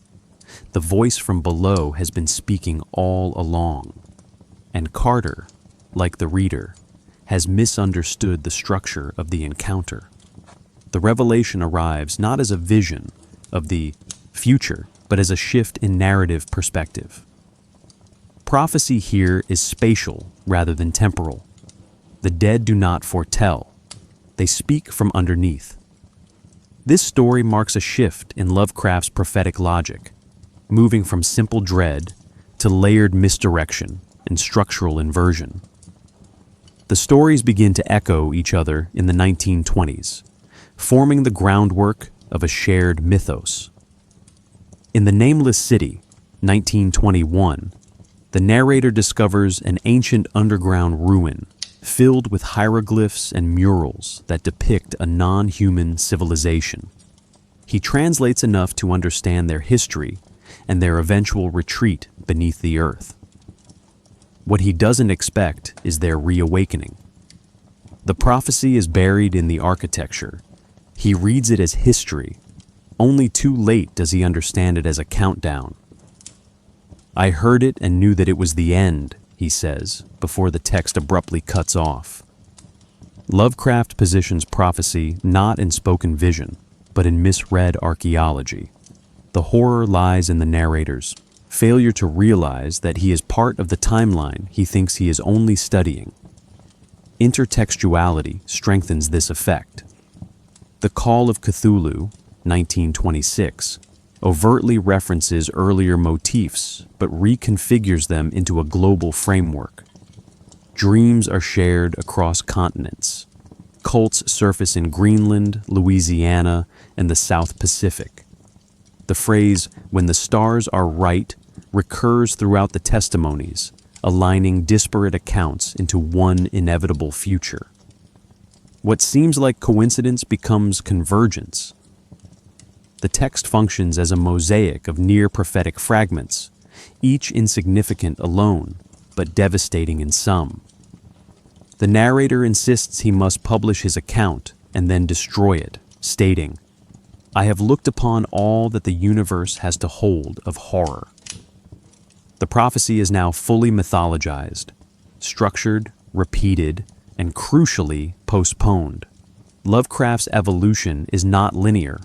[SPEAKER 1] The voice from below has been speaking all along, and Carter, like the reader, has misunderstood the structure of the encounter. The revelation arrives not as a vision of the future, but as a shift in narrative perspective. Prophecy here is spatial rather than temporal. The dead do not foretell. They speak from underneath. This story marks a shift in Lovecraft's prophetic logic, moving from simple dread to layered misdirection and structural inversion. The stories begin to echo each other in the 1920s, forming the groundwork of a shared mythos. In The Nameless City, 1921, the narrator discovers an ancient underground ruin filled with hieroglyphs and murals that depict a non-human civilization. He translates enough to understand their history and their eventual retreat beneath the earth. What he doesn't expect is their reawakening. The prophecy is buried in the architecture. He reads it as history. Only too late does he understand it as a countdown. "I heard it and knew that it was the end," he says, before the text abruptly cuts off. Lovecraft positions prophecy not in spoken vision, but in misread archaeology. The horror lies in the narrator's failure to realize that he is part of the timeline he thinks he is only studying. Intertextuality strengthens this effect. The Call of Cthulhu, 1926, overtly references earlier motifs, but reconfigures them into a global framework. Dreams are shared across continents. Cults surface in Greenland, Louisiana, and the South Pacific. The phrase, "when the stars are right," recurs throughout the testimonies, aligning disparate accounts into one inevitable future. What seems like coincidence becomes convergence. The text functions as a mosaic of near-prophetic fragments, each insignificant alone, but devastating in some. The narrator insists he must publish his account and then destroy it, stating, "I have looked upon all that the universe has to hold of horror." The prophecy is now fully mythologized, structured, repeated, and crucially postponed. Lovecraft's evolution is not linear,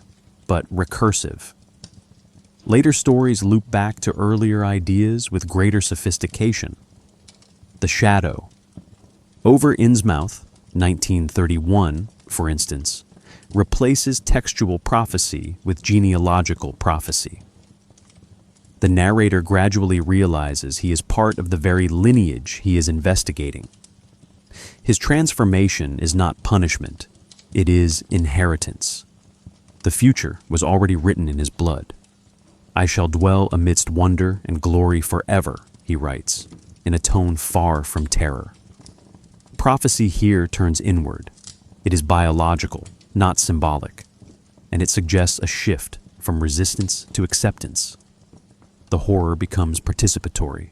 [SPEAKER 1] but recursive. Later stories loop back to earlier ideas with greater sophistication. The Shadow. Over Innsmouth, 1931, for instance, replaces textual prophecy with genealogical prophecy. The narrator gradually realizes he is part of the very lineage he is investigating. His transformation is not punishment, it is inheritance. The future was already written in his blood. "I shall dwell amidst wonder and glory forever," he writes, in a tone far from terror. Prophecy here turns inward. It is biological, not symbolic, and it suggests a shift from resistance to acceptance. The horror becomes participatory.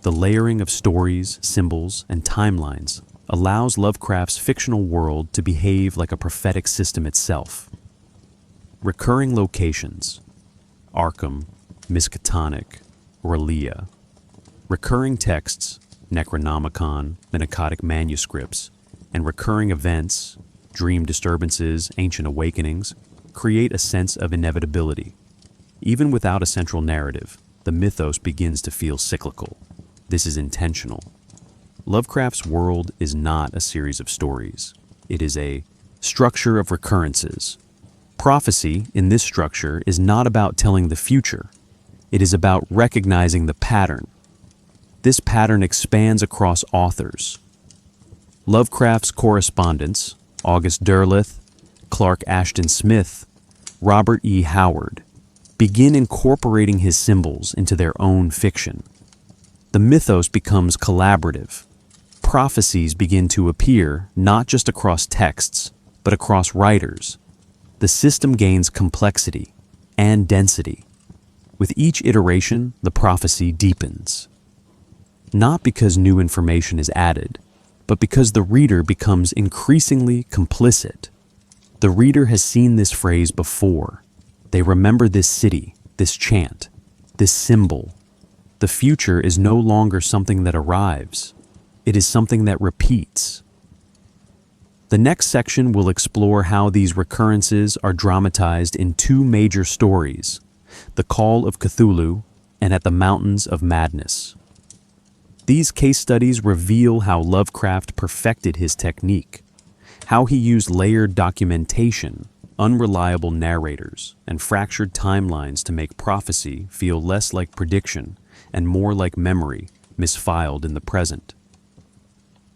[SPEAKER 1] The layering of stories, symbols, and timelines allows Lovecraft's fictional world to behave like a prophetic system itself. Recurring locations: Arkham, Miskatonic, R'lyeh. Recurring texts: Necronomicon, Minnekadic manuscripts, and recurring events, dream disturbances, ancient awakenings, create a sense of inevitability. Even without a central narrative, the mythos begins to feel cyclical. This is intentional. Lovecraft's world is not a series of stories. It is a structure of recurrences. Prophecy, in this structure, is not about telling the future. It is about recognizing the pattern. This pattern expands across authors. Lovecraft's correspondents, August Derleth, Clark Ashton Smith, Robert E. Howard, begin incorporating his symbols into their own fiction. The mythos becomes collaborative. Prophecies begin to appear not just across texts, but across writers. The system gains complexity and density. With each iteration, the prophecy deepens. Not because new information is added, but because the reader becomes increasingly complicit. The reader has seen this phrase before. They remember this city, this chant, this symbol. The future is no longer something that arrives. It is something that repeats. The next section will explore how these recurrences are dramatized in two major stories, The Call of Cthulhu and At the Mountains of Madness. These case studies reveal how Lovecraft perfected his technique, how he used layered documentation, unreliable narrators, and fractured timelines to make prophecy feel less like prediction and more like memory, misfiled in the present.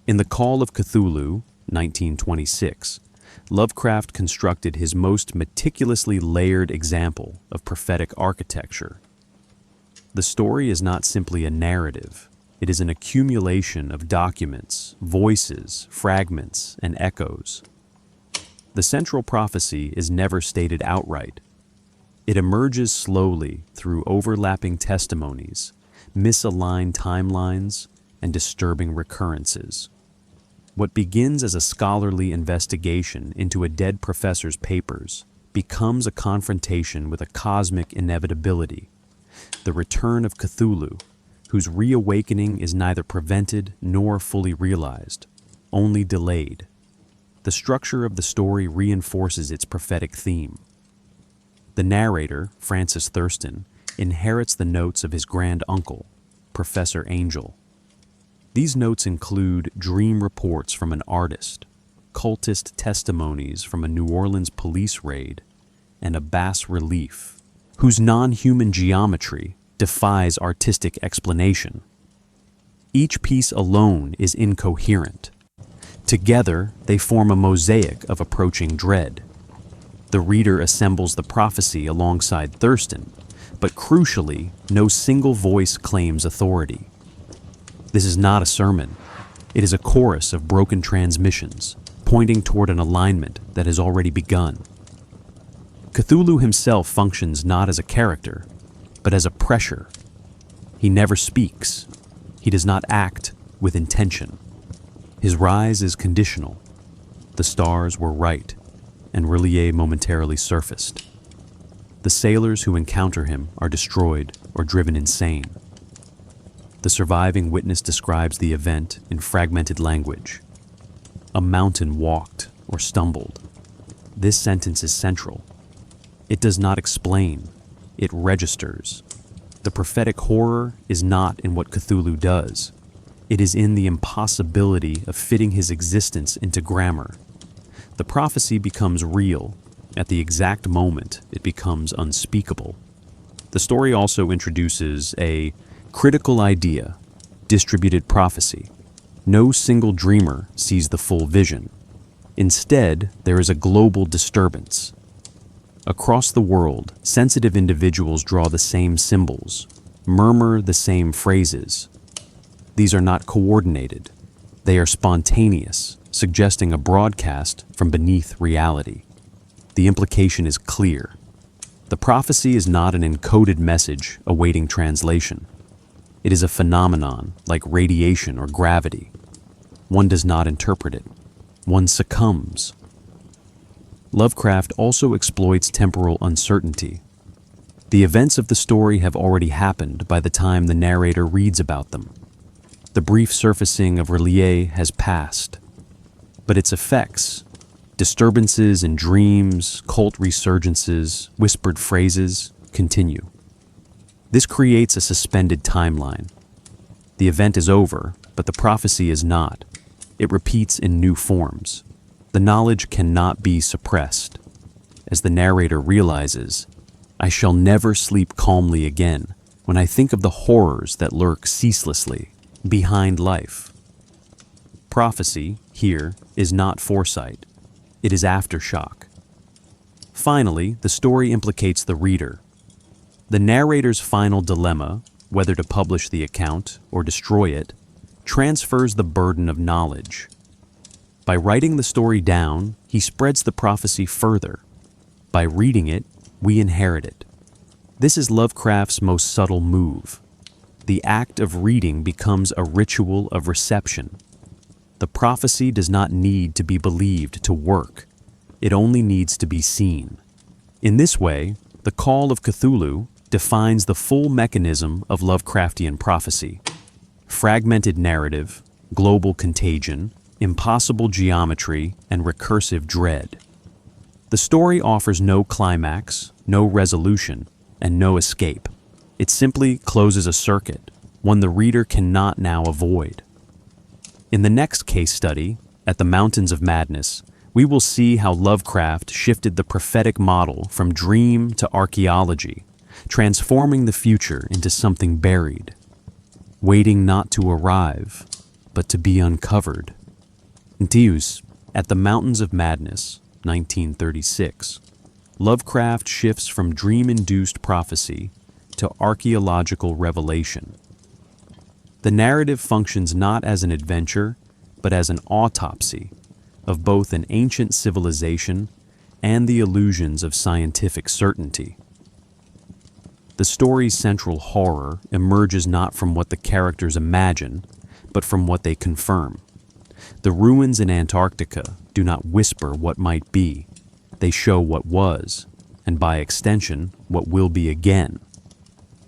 [SPEAKER 1] In The Call of Cthulhu, 1926, Lovecraft constructed his most meticulously layered example of prophetic architecture. The story is not simply a narrative. It is an accumulation of documents, voices, fragments, and echoes. The central prophecy is never stated outright. It emerges slowly through overlapping testimonies, misaligned timelines, and disturbing recurrences. What begins as a scholarly investigation into a dead professor's papers becomes a confrontation with a cosmic inevitability, the return of Cthulhu, whose reawakening is neither prevented nor fully realized, only delayed. The structure of the story reinforces its prophetic theme. The narrator, Francis Thurston, inherits the notes of his grand uncle, Professor Angel. These notes include dream reports from an artist, cultist testimonies from a New Orleans police raid, and a bas relief, whose non-human geometry defies artistic explanation. Each piece alone is incoherent. Together, they form a mosaic of approaching dread. The reader assembles the prophecy alongside Thurston, but crucially, no single voice claims authority. This is not a sermon. It is a chorus of broken transmissions, pointing toward an alignment that has already begun. Cthulhu himself functions not as a character, but as a pressure. He never speaks. He does not act with intention. His rise is conditional. The stars were right, and R'lyeh momentarily surfaced. The sailors who encounter him are destroyed or driven insane. The surviving witness describes the event in fragmented language. A mountain walked or stumbled. This sentence is central. It does not explain, it registers. The prophetic horror is not in what Cthulhu does. It is in the impossibility of fitting his existence into grammar. The prophecy becomes real. At the exact moment, it becomes unspeakable. The story also introduces a critical idea, distributed prophecy. No single dreamer sees the full vision. Instead, there is a global disturbance. Across the world, sensitive individuals draw the same symbols, murmur the same phrases. These are not coordinated. They are spontaneous, suggesting a broadcast from beneath reality. The implication is clear. The prophecy is not an encoded message awaiting translation. It is a phenomenon like radiation or gravity. One does not interpret it. One succumbs. Lovecraft also exploits temporal uncertainty. The events of the story have already happened by the time the narrator reads about them. The brief surfacing of R'lyeh has passed, but its effects, disturbances in dreams, cult resurgences, whispered phrases, continue. This creates a suspended timeline. The event is over, but the prophecy is not. It repeats in new forms. The knowledge cannot be suppressed. As the narrator realizes, I shall never sleep calmly again when I think of the horrors that lurk ceaselessly behind life. Prophecy, here, is not foresight. It is aftershock. Finally, the story implicates the reader. The narrator's final dilemma, whether to publish the account or destroy it, transfers the burden of knowledge. By writing the story down, he spreads the prophecy further. By reading it, we inherit it. This is Lovecraft's most subtle move. The act of reading becomes a ritual of reception. The prophecy does not need to be believed to work. It only needs to be seen. In this way, the Call of Cthulhu defines the full mechanism of Lovecraftian prophecy. Fragmented narrative, global contagion, impossible geometry, and recursive dread. The story offers no climax, no resolution, and no escape. It simply closes a circuit, one the reader cannot now avoid. In the next case study, at the Mountains of Madness, we will see how Lovecraft shifted the prophetic model from dream to archaeology, transforming the future into something buried, waiting not to arrive, but to be uncovered. Ntius, at the Mountains of Madness, 1936, Lovecraft shifts from dream-induced prophecy to archaeological revelation. The narrative functions not as an adventure, but as an autopsy of both an ancient civilization and the illusions of scientific certainty. The story's central horror emerges not from what the characters imagine, but from what they confirm. The ruins in Antarctica do not whisper what might be. They show what was, and by extension, what will be again.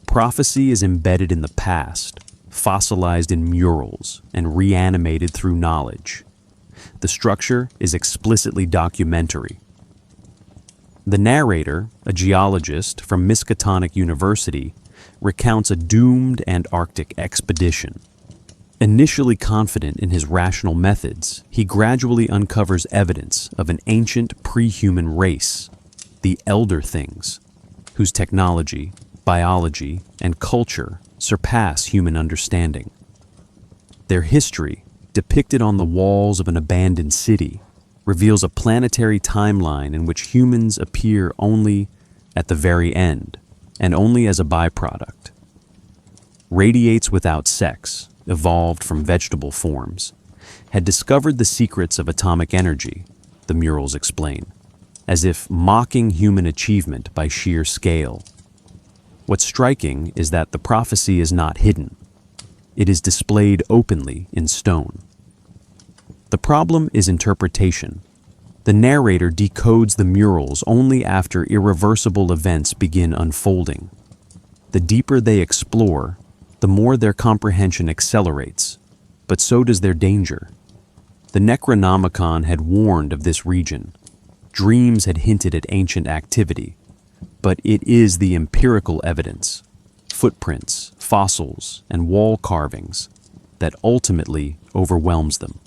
[SPEAKER 1] Prophecy is embedded in the past, fossilized in murals, and reanimated through knowledge. The structure is explicitly documentary. The narrator, a geologist from Miskatonic University, recounts a doomed Antarctic expedition. Initially confident in his rational methods, he gradually uncovers evidence of an ancient pre-human race, the Elder Things, whose technology, biology, and culture surpass human understanding. Their history, depicted on the walls of an abandoned city, reveals a planetary timeline in which humans appear only at the very end, and only as a byproduct. Radiates without sex, evolved from vegetable forms, had discovered the secrets of atomic energy, the murals explain, as if mocking human achievement by sheer scale. What's striking is that the prophecy is not hidden. It is displayed openly in stone. The problem is interpretation. The narrator decodes the murals only after irreversible events begin unfolding. The deeper they explore, the more their comprehension accelerates, but so does their danger. The Necronomicon had warned of this region. Dreams had hinted at ancient activity, but it is the empirical evidence, footprints, fossils, and wall carvings, that ultimately overwhelms them.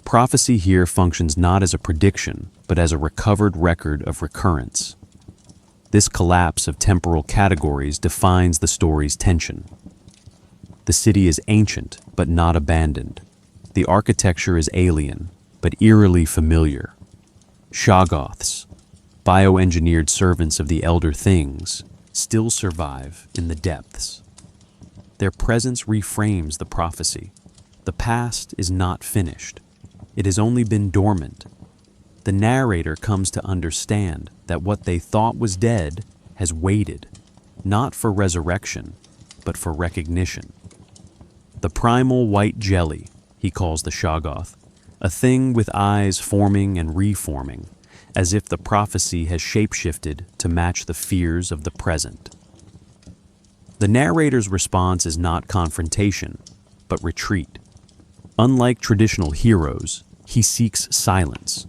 [SPEAKER 1] Prophecy here functions not as a prediction, but as a recovered record of recurrence. This collapse of temporal categories defines the story's tension. The city is ancient, but not abandoned. The architecture is alien, but eerily familiar. Shoggoths, bioengineered servants of the elder things, still survive in the depths. Their presence reframes the prophecy. The past is not finished. It has only been dormant. The narrator comes to understand that what they thought was dead has waited, not for resurrection, but for recognition. The primal white jelly, he calls the Shoggoth, a thing with eyes forming and reforming, as if the prophecy has shapeshifted to match the fears of the present. The narrator's response is not confrontation, but retreat. Unlike traditional heroes, he seeks silence.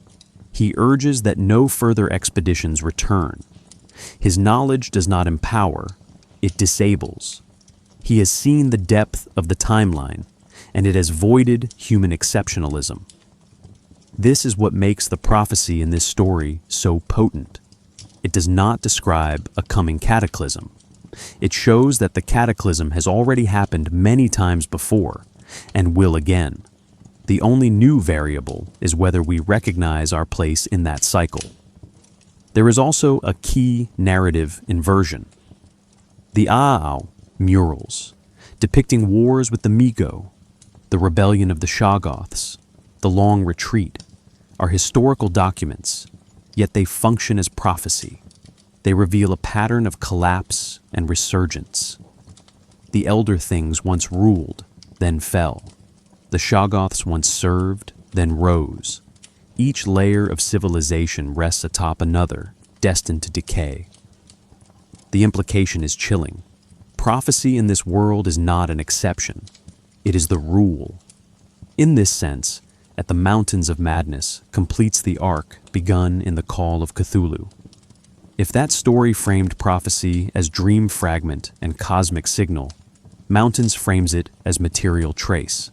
[SPEAKER 1] He urges that no further expeditions return. His knowledge does not empower, it disables. He has seen the depth of the timeline, and it has voided human exceptionalism. This is what makes the prophecy in this story so potent. It does not describe a coming cataclysm. It shows that the cataclysm has already happened many times before, and will again. The only new variable is whether we recognize our place in that cycle. There is also a key narrative inversion. The Aao murals, depicting wars with the Migo, the rebellion of the Shoggoths, the Long Retreat, are historical documents, yet they function as prophecy. They reveal a pattern of collapse and resurgence. The elder things once ruled, then fell. The Shoggoths once served, then rose. Each layer of civilization rests atop another, destined to decay. The implication is chilling. Prophecy in this world is not an exception. It is the rule. In this sense, At the Mountains of Madness completes the arc begun in the Call of Cthulhu. If that story framed prophecy as dream fragment and cosmic signal, Mountains frames it as material trace.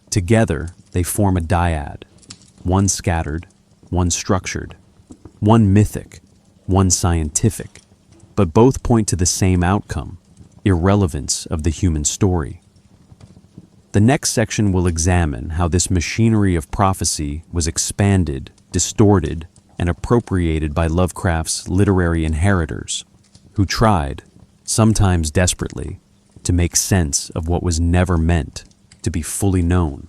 [SPEAKER 1] Together, they form a dyad, one scattered, one structured, one mythic, one scientific, but both point to the same outcome, irrelevance of the human story. The next section will examine how this machinery of prophecy was expanded, distorted, and appropriated by Lovecraft's literary inheritors, who tried, sometimes desperately, to make sense of what was never meant to be fully known.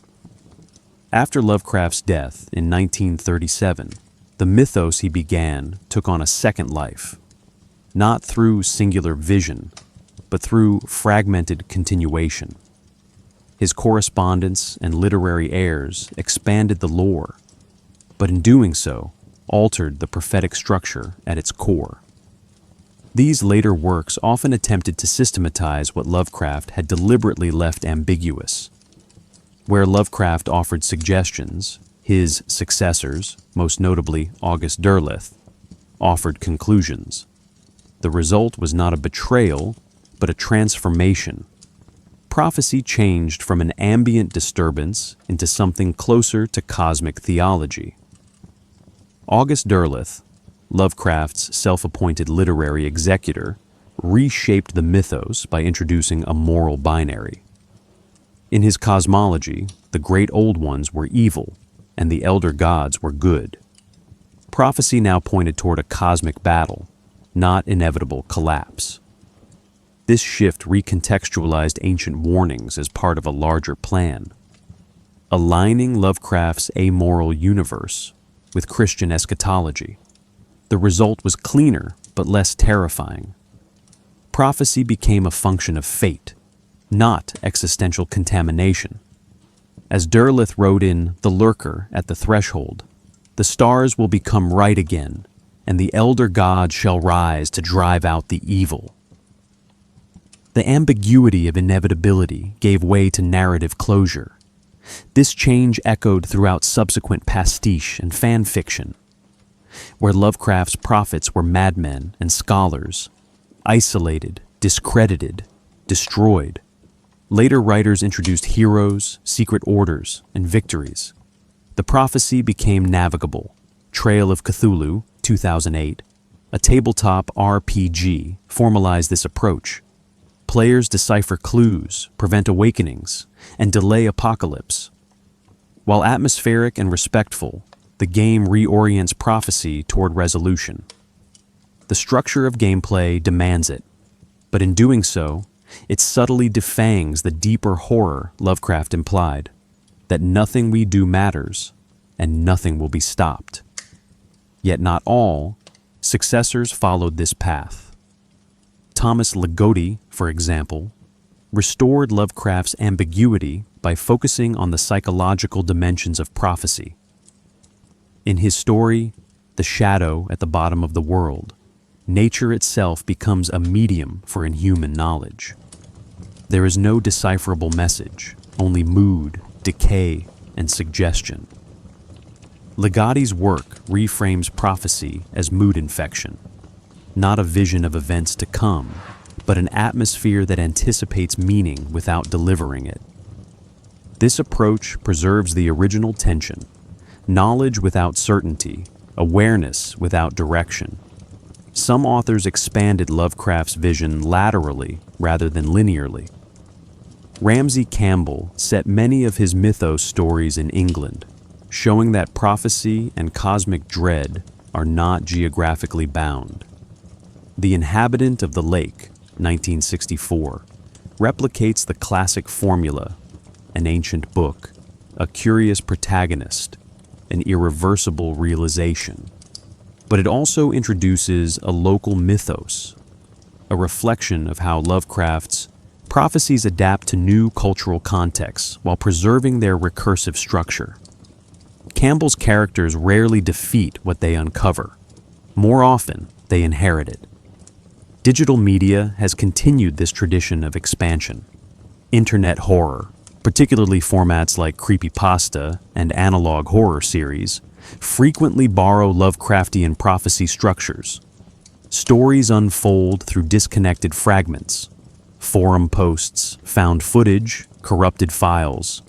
[SPEAKER 1] After Lovecraft's death in 1937, the mythos he began took on a second life, not through singular vision, but through fragmented continuation. His correspondence and literary heirs expanded the lore, but in doing so, altered the prophetic structure at its core. These later works often attempted to systematize what Lovecraft had deliberately left ambiguous. Where Lovecraft offered suggestions, his successors, most notably August Derleth, offered conclusions. The result was not a betrayal, but a transformation. Prophecy changed from an ambient disturbance into something closer to cosmic theology. August Derleth, Lovecraft's self-appointed literary executor, reshaped the mythos by introducing a moral binary. In his cosmology, the great old ones were evil, and the elder gods were good. Prophecy now pointed toward a cosmic battle, not inevitable collapse. This shift recontextualized ancient warnings as part of a larger plan, aligning Lovecraft's amoral universe with Christian eschatology. The result was cleaner but less terrifying. Prophecy became a function of fate, not existential contamination. As Derleth wrote in The Lurker at the Threshold, the stars will become right again, and the elder gods shall rise to drive out the evil. The ambiguity of inevitability gave way to narrative closure. This change echoed throughout subsequent pastiche and fan fiction, where Lovecraft's prophets were madmen and scholars, isolated, discredited, destroyed. Later writers introduced heroes, secret orders, and victories. The prophecy became navigable. Trail of Cthulhu, 2008, a tabletop RPG, formalized this approach. Players decipher clues, prevent awakenings, and delay apocalypse. While atmospheric and respectful, the game reorients prophecy toward resolution. The structure of gameplay demands it, but in doing so, it subtly defangs the deeper horror Lovecraft implied, that nothing we do matters and nothing will be stopped. Yet not all successors followed this path. Thomas Ligotti, for example, restored Lovecraft's ambiguity by focusing on the psychological dimensions of prophecy. In his story, The Shadow at the Bottom of the World, nature itself becomes a medium for inhuman knowledge. There is no decipherable message, only mood, decay, and suggestion. Ligotti's work reframes prophecy as mood infection, not a vision of events to come, but an atmosphere that anticipates meaning without delivering it. This approach preserves the original tension, knowledge without certainty, awareness without direction. Some authors expanded Lovecraft's vision laterally rather than linearly. Ramsey Campbell set many of his mythos stories in England, showing that prophecy and cosmic dread are not geographically bound. The Inhabitant of the Lake, 1964, replicates the classic formula: an ancient book, a curious protagonist, an irreversible realization. But it also introduces a local mythos, a reflection of how Lovecraft's prophecies adapt to new cultural contexts while preserving their recursive structure. Campbell's characters rarely defeat what they uncover. More often, they inherit it. Digital media has continued this tradition of expansion. Internet horror, particularly formats like creepypasta and analog horror series, frequently borrow Lovecraftian prophecy structures. Stories unfold through disconnected fragments, forum posts, found footage, corrupted files.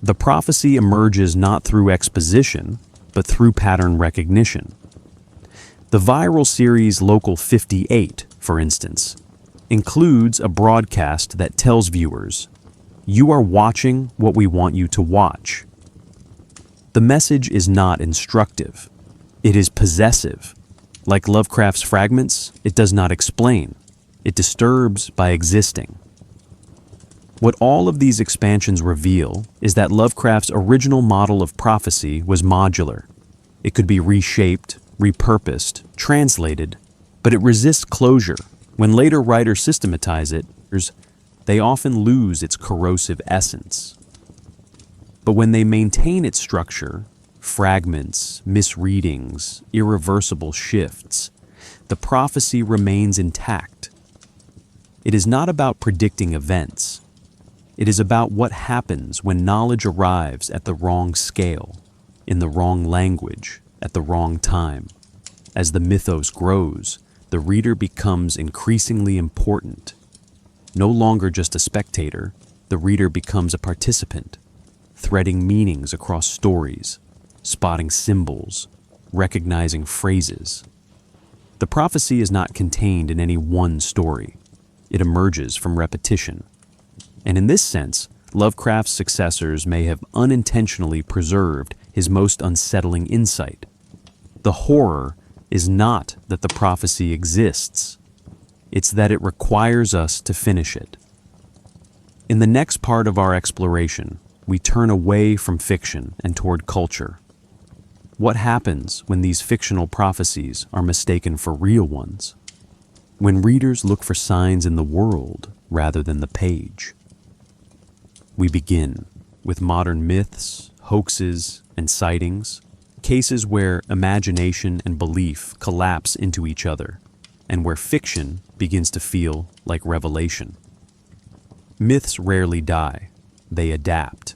[SPEAKER 1] The prophecy emerges not through exposition, but through pattern recognition. The viral series Local 58, for instance, includes a broadcast that tells viewers, "You are watching what we want you to watch." The message is not instructive. It is possessive. Like Lovecraft's fragments, it does not explain. It disturbs by existing. What all of these expansions reveal is that Lovecraft's original model of prophecy was modular. It could be reshaped, repurposed, translated, but it resists closure. When later writers systematize it, they often lose its corrosive essence. But when they maintain its structure, fragments, misreadings, irreversible shifts, the prophecy remains intact. It is not about predicting events. It is about what happens when knowledge arrives at the wrong scale, in the wrong language, at the wrong time. As the mythos grows, the reader becomes increasingly important. No longer just a spectator, the reader becomes a participant, threading meanings across stories, spotting symbols, recognizing phrases. The prophecy is not contained in any one story. It emerges from repetition. And in this sense, Lovecraft's successors may have unintentionally preserved his most unsettling insight. The horror is not that the prophecy exists. It's that it requires us to finish it. In the next part of our exploration, we turn away from fiction and toward culture. What happens when these fictional prophecies are mistaken for real ones? When readers look for signs in the world rather than the page? We begin with modern myths, hoaxes, and sightings, cases where imagination and belief collapse into each other, and where fiction begins to feel like revelation. Myths rarely die, they adapt.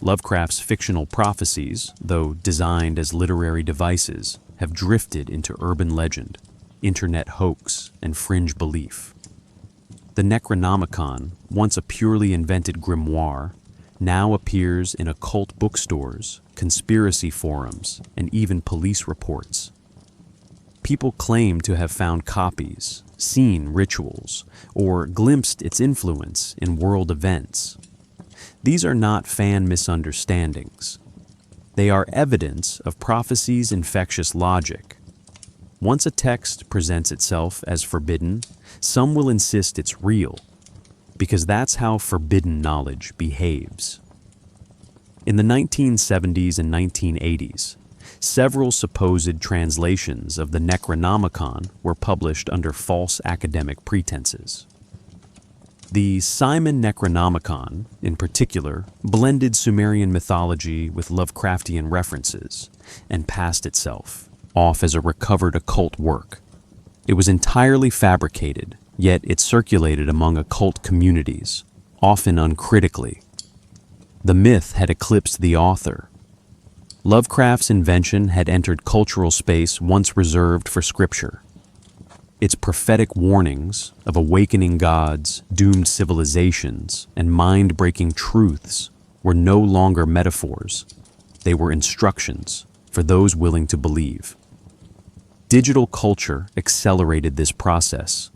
[SPEAKER 1] Lovecraft's fictional prophecies, though designed as literary devices, have drifted into urban legend, internet hoax, and fringe belief. The Necronomicon, once a purely invented grimoire, now appears in occult bookstores, conspiracy forums, and even police reports. People claim to have found copies, seen rituals, or glimpsed its influence in world events. These are not fan misunderstandings. They are evidence of prophecy's infectious logic. Once a text presents itself as forbidden, some will insist it's real, because that's how forbidden knowledge behaves. In the 1970s and 1980s, several supposed translations of the Necronomicon were published under false academic pretenses. The Simon Necronomicon, in particular, blended Sumerian mythology with Lovecraftian references and passed itself off as a recovered occult work. It was entirely fabricated, yet it circulated among occult communities, often uncritically. The myth had eclipsed the author. Lovecraft's invention had entered cultural space once reserved for scripture. Its prophetic warnings of awakening gods, doomed civilizations, and mind-breaking truths were no longer metaphors. They were instructions for those willing to believe. Digital culture accelerated this process.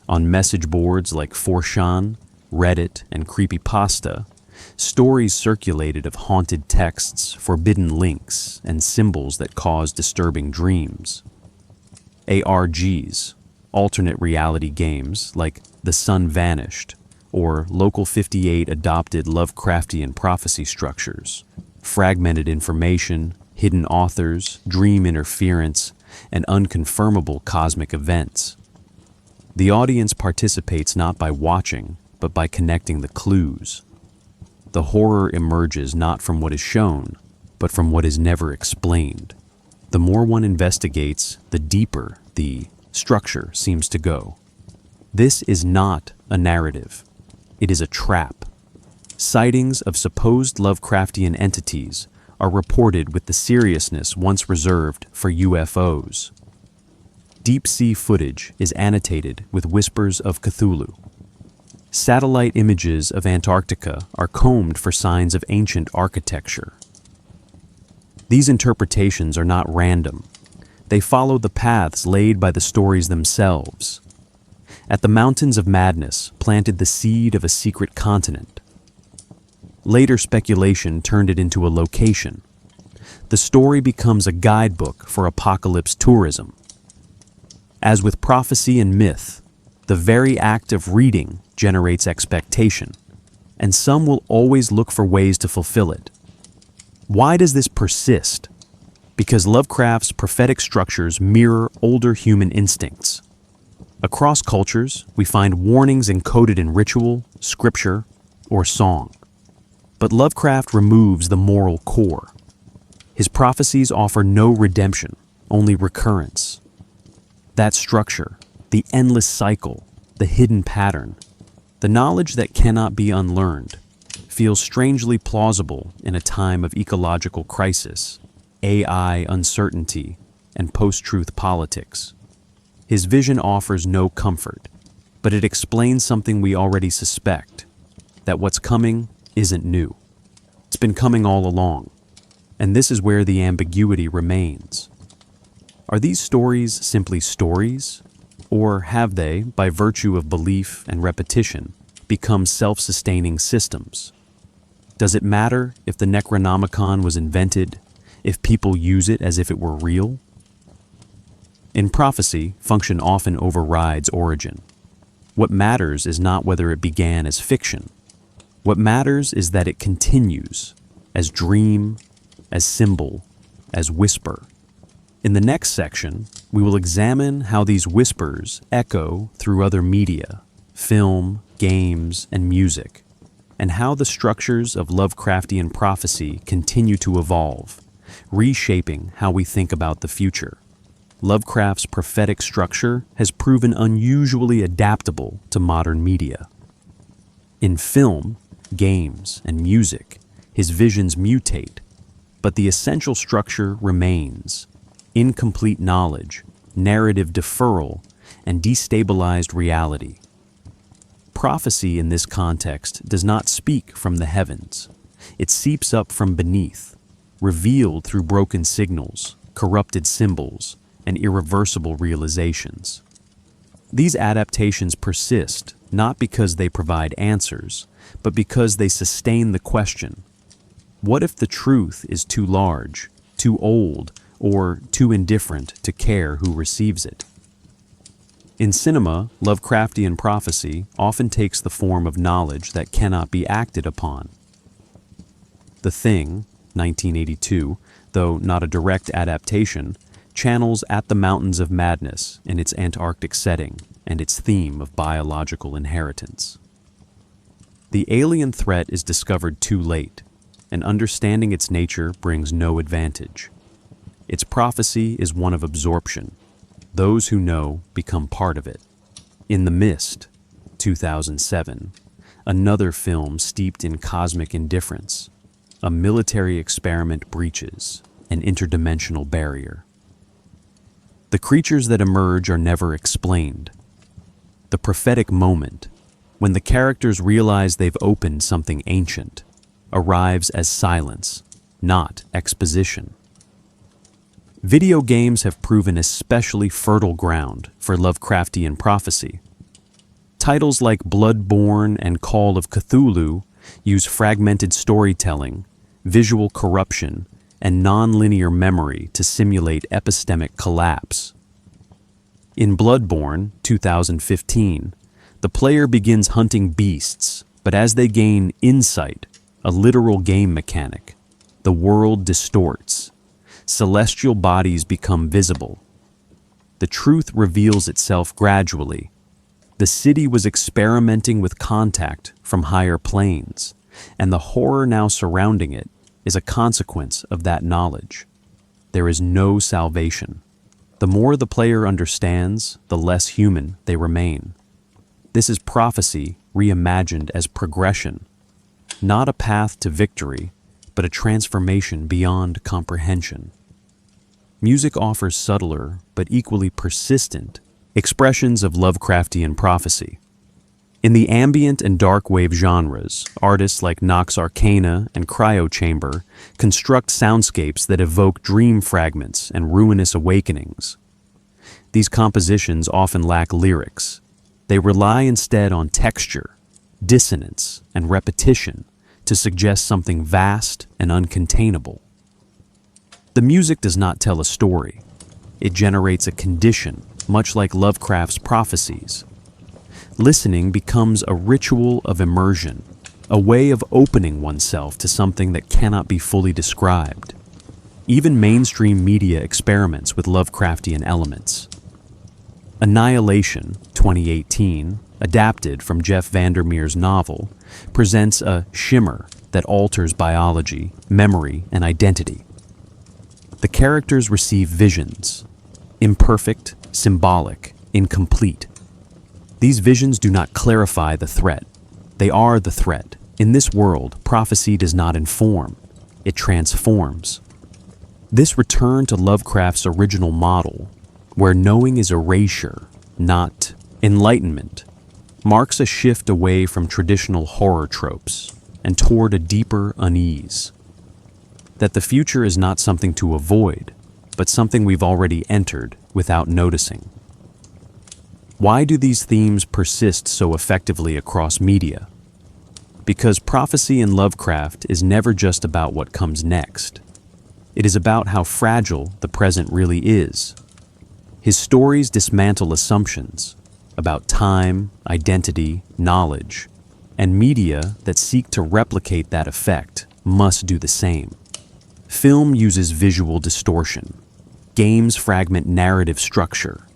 [SPEAKER 1] On message boards like 4chan, Reddit, and Creepypasta, stories circulated of haunted texts, forbidden links, and symbols that cause disturbing dreams. ARGs, alternate reality games like The Sun Vanished, or Local 58 adopted Lovecraftian prophecy structures, fragmented information, hidden authors, dream interference, and unconfirmable cosmic events. The audience participates not by watching, but by connecting the clues. The horror emerges not from what is shown, but from what is never explained. The more one investigates, the deeper the structure seems to go. This is not a narrative. It is a trap. Sightings of supposed Lovecraftian entities are reported with the seriousness once reserved for UFOs. Deep-sea footage is annotated with whispers of Cthulhu. Satellite images of Antarctica are combed for signs of ancient architecture. These interpretations are not random. They follow the paths laid by the stories themselves. At the Mountains of Madness planted the seed of a secret continent. Later speculation turned it into a location. The story becomes a guidebook for apocalypse tourism. As with prophecy and myth, the very act of reading generates expectation, and some will always look for ways to fulfill it. Why does this persist? Because Lovecraft's prophetic structures mirror older human instincts. Across cultures, we find warnings encoded in ritual, scripture, or song. But Lovecraft removes the moral core. His prophecies offer no redemption, only recurrence. That structure, the endless cycle, the hidden pattern, the knowledge that cannot be unlearned, feels strangely plausible in a time of ecological crisis, AI uncertainty, and post-truth politics. His vision offers no comfort, but it explains something we already suspect, that what's coming isn't new. It's been coming all along, and this is where the ambiguity remains. Are these stories simply stories, or have they, by virtue of belief and repetition, become self-sustaining systems? Does it matter if the Necronomicon was invented, if people use it as if it were real? In prophecy, function often overrides origin. What matters is not whether it began as fiction. What matters is that it continues, as dream, as symbol, as whisper. In the next section, we will examine how these whispers echo through other media, film, games, and music, and how the structures of Lovecraftian prophecy continue to evolve, reshaping how we think about the future. Lovecraft's prophetic structure has proven unusually adaptable to modern media. In film, games, and music, his visions mutate, but the essential structure remains: incomplete knowledge, narrative deferral, and destabilized reality. Prophecy in this context does not speak from the heavens. It seeps up from beneath, revealed through broken signals, corrupted symbols, and irreversible realizations. These adaptations persist not because they provide answers, but because they sustain the question: what if the truth is too large, too old, or too indifferent to care who receives it? In cinema, Lovecraftian prophecy often takes the form of knowledge that cannot be acted upon. The Thing, 1982, though not a direct adaptation, channels At the Mountains of Madness in its Antarctic setting and its theme of biological inheritance. The alien threat is discovered too late, and understanding its nature brings no advantage. Its prophecy is one of absorption. Those who know become part of it. In the Mist, 2007, another film steeped in cosmic indifference, a military experiment breaches an interdimensional barrier. The creatures that emerge are never explained. The prophetic moment, when the characters realize they've opened something ancient, arrives as silence, not exposition. Video games have proven especially fertile ground for Lovecraftian prophecy. Titles like Bloodborne and Call of Cthulhu use fragmented storytelling, visual corruption, and non-linear memory to simulate epistemic collapse. In Bloodborne, 2015, the player begins hunting beasts, but as they gain insight, a literal game mechanic, the world distorts. Celestial bodies become visible. The truth reveals itself gradually. The city was experimenting with contact from higher planes, and the horror now surrounding it is a consequence of that knowledge. There is no salvation. The more the player understands, the less human they remain. This is prophecy reimagined as progression, not a path to victory, but a transformation beyond comprehension. Music offers subtler, but equally persistent, expressions of Lovecraftian prophecy. In the ambient and dark wave genres, artists like Nox Arcana and Cryochamber construct soundscapes that evoke dream fragments and ruinous awakenings. These compositions often lack lyrics. They rely instead on texture, dissonance, and repetition to suggest something vast and uncontainable. The music does not tell a story. It generates a condition, much like Lovecraft's prophecies. Listening becomes a ritual of immersion, a way of opening oneself to something that cannot be fully described. Even mainstream media experiments with Lovecraftian elements. Annihilation, 2018, adapted from Jeff Vandermeer's novel, presents a shimmer that alters biology, memory, and identity. The characters receive visions, imperfect, symbolic, incomplete. These visions do not clarify the threat. They are the threat. In this world, prophecy does not inform. It transforms. This return to Lovecraft's original model, where knowing is erasure, not enlightenment, marks a shift away from traditional horror tropes and toward a deeper unease. That the future is not something to avoid, but something we've already entered without noticing. Why do these themes persist so effectively across media? Because prophecy in Lovecraft is never just about what comes next. It is about how fragile the present really is. His stories dismantle assumptions about time, identity, knowledge, and media that seek to replicate that effect must do the same. Film uses visual distortion. Games fragment narrative structure.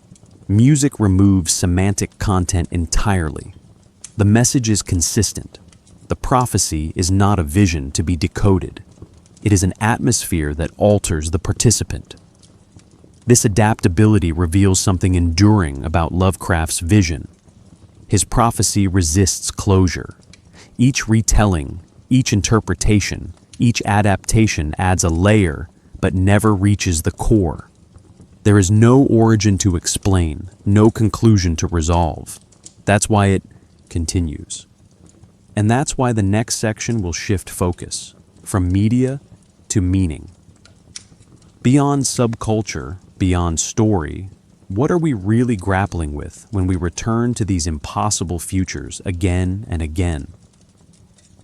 [SPEAKER 1] Music removes semantic content entirely. The message is consistent. The prophecy is not a vision to be decoded. It is an atmosphere that alters the participant. This adaptability reveals something enduring about Lovecraft's vision. His prophecy resists closure. Each retelling, each interpretation, each adaptation adds a layer, but never reaches the core. There is no origin to explain, no conclusion to resolve. That's why it continues. And that's why the next section will shift focus, from media to meaning. Beyond subculture, beyond story, what are we really grappling with when we return to these impossible futures again and again?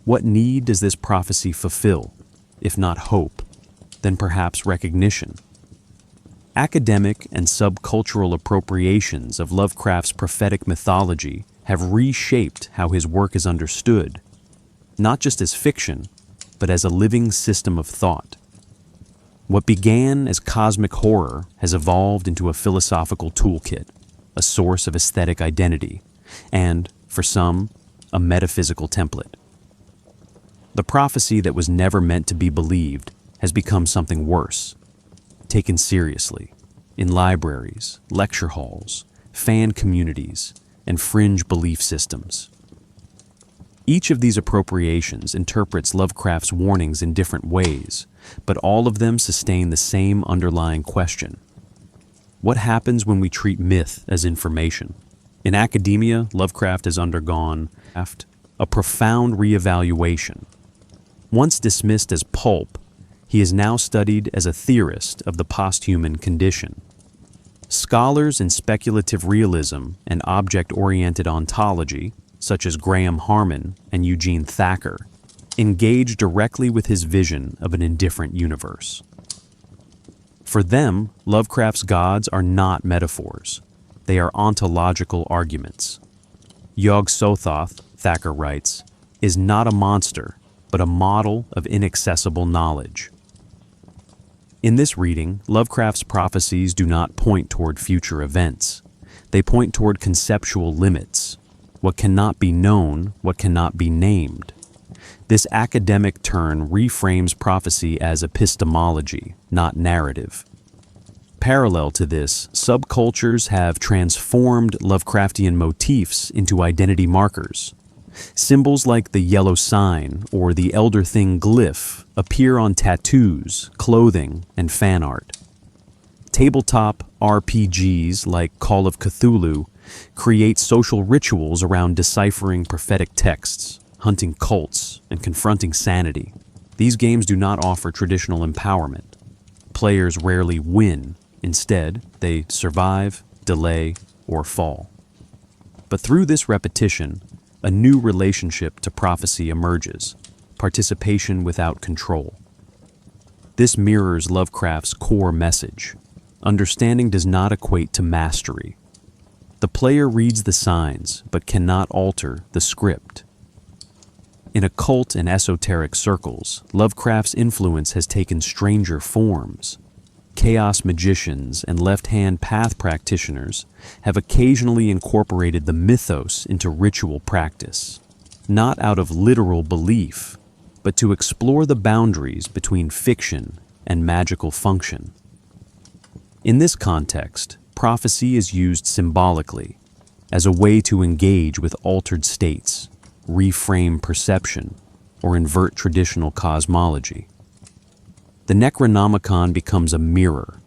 [SPEAKER 1] What need does this prophecy fulfill? If not hope, then perhaps recognition. Academic and subcultural appropriations of Lovecraft's prophetic mythology have reshaped how his work is understood, not just as fiction, but as a living system of thought. What began as cosmic horror has evolved into a philosophical toolkit, a source of aesthetic identity, and, for some, a metaphysical template. The prophecy that was never meant to be believed has become something worse, taken seriously, in libraries, lecture halls, fan communities, and fringe belief systems. Each of these appropriations interprets Lovecraft's warnings in different ways, but all of them sustain the same underlying question. What happens when we treat myth as information? In academia, Lovecraft has undergone a profound reevaluation. Once dismissed as pulp, he is now studied as a theorist of the posthuman condition. Scholars in speculative realism and object-oriented ontology, such as Graham Harman and Eugene Thacker, engage directly with his vision of an indifferent universe. For them, Lovecraft's gods are not metaphors. They are ontological arguments. Yog-Sothoth, Thacker writes, is not a monster, but a model of inaccessible knowledge. In this reading, Lovecraft's prophecies do not point toward future events. They point toward conceptual limits, what cannot be known, what cannot be named. This academic turn reframes prophecy as epistemology, not narrative. Parallel to this, subcultures have transformed Lovecraftian motifs into identity markers. Symbols like the yellow sign or the elder thing glyph appear on tattoos, clothing, and fan art. Tabletop RPGs like Call of Cthulhu create social rituals around deciphering prophetic texts, hunting cults, and confronting sanity. These games do not offer traditional empowerment. Players rarely win. Instead, they survive, delay, or fall. But through this repetition, a new relationship to prophecy emerges, participation without control. This mirrors Lovecraft's core message. Understanding does not equate to mastery. The player reads the signs, but cannot alter the script. In occult and esoteric circles, Lovecraft's influence has taken stranger forms. Chaos magicians and left-hand path practitioners have occasionally incorporated the mythos into ritual practice, not out of literal belief, but to explore the boundaries between fiction and magical function. In this context, prophecy is used symbolically as a way to engage with altered states, reframe perception, or invert traditional cosmology. The Necronomicon becomes a mirror,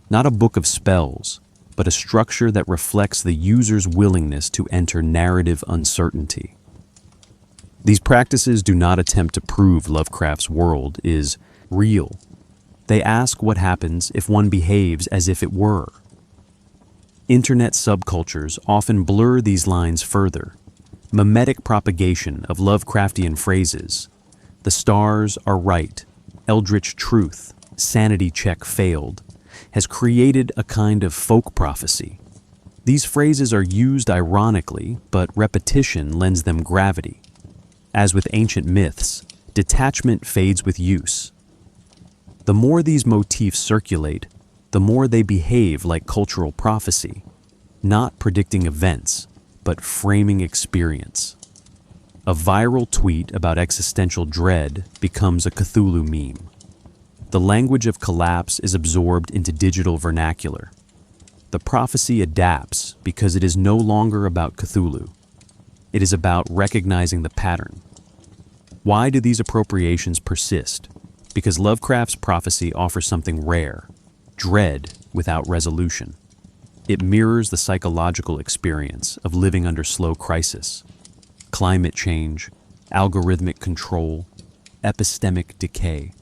[SPEAKER 1] not a book of spells, but a structure that reflects the user's willingness to enter narrative uncertainty. These practices do not attempt to prove Lovecraft's world is real. They ask what happens if one behaves as if it were. Internet subcultures often blur these lines further. Mimetic propagation of Lovecraftian phrases, "the stars are right," "eldritch truth," "sanity check failed," has created a kind of folk prophecy. These phrases are used ironically, but repetition lends them gravity. As with ancient myths, detachment fades with use. The more these motifs circulate, the more they behave like cultural prophecy, not predicting events, but framing experience. A viral tweet about existential dread becomes a Cthulhu meme. The language of collapse is absorbed into digital vernacular. The prophecy adapts because it is no longer about Cthulhu. It is about recognizing the pattern. Why do these appropriations persist? Because Lovecraft's prophecy offers something rare, dread without resolution. It mirrors the psychological experience of living under slow crisis, climate change, algorithmic control, epistemic decay.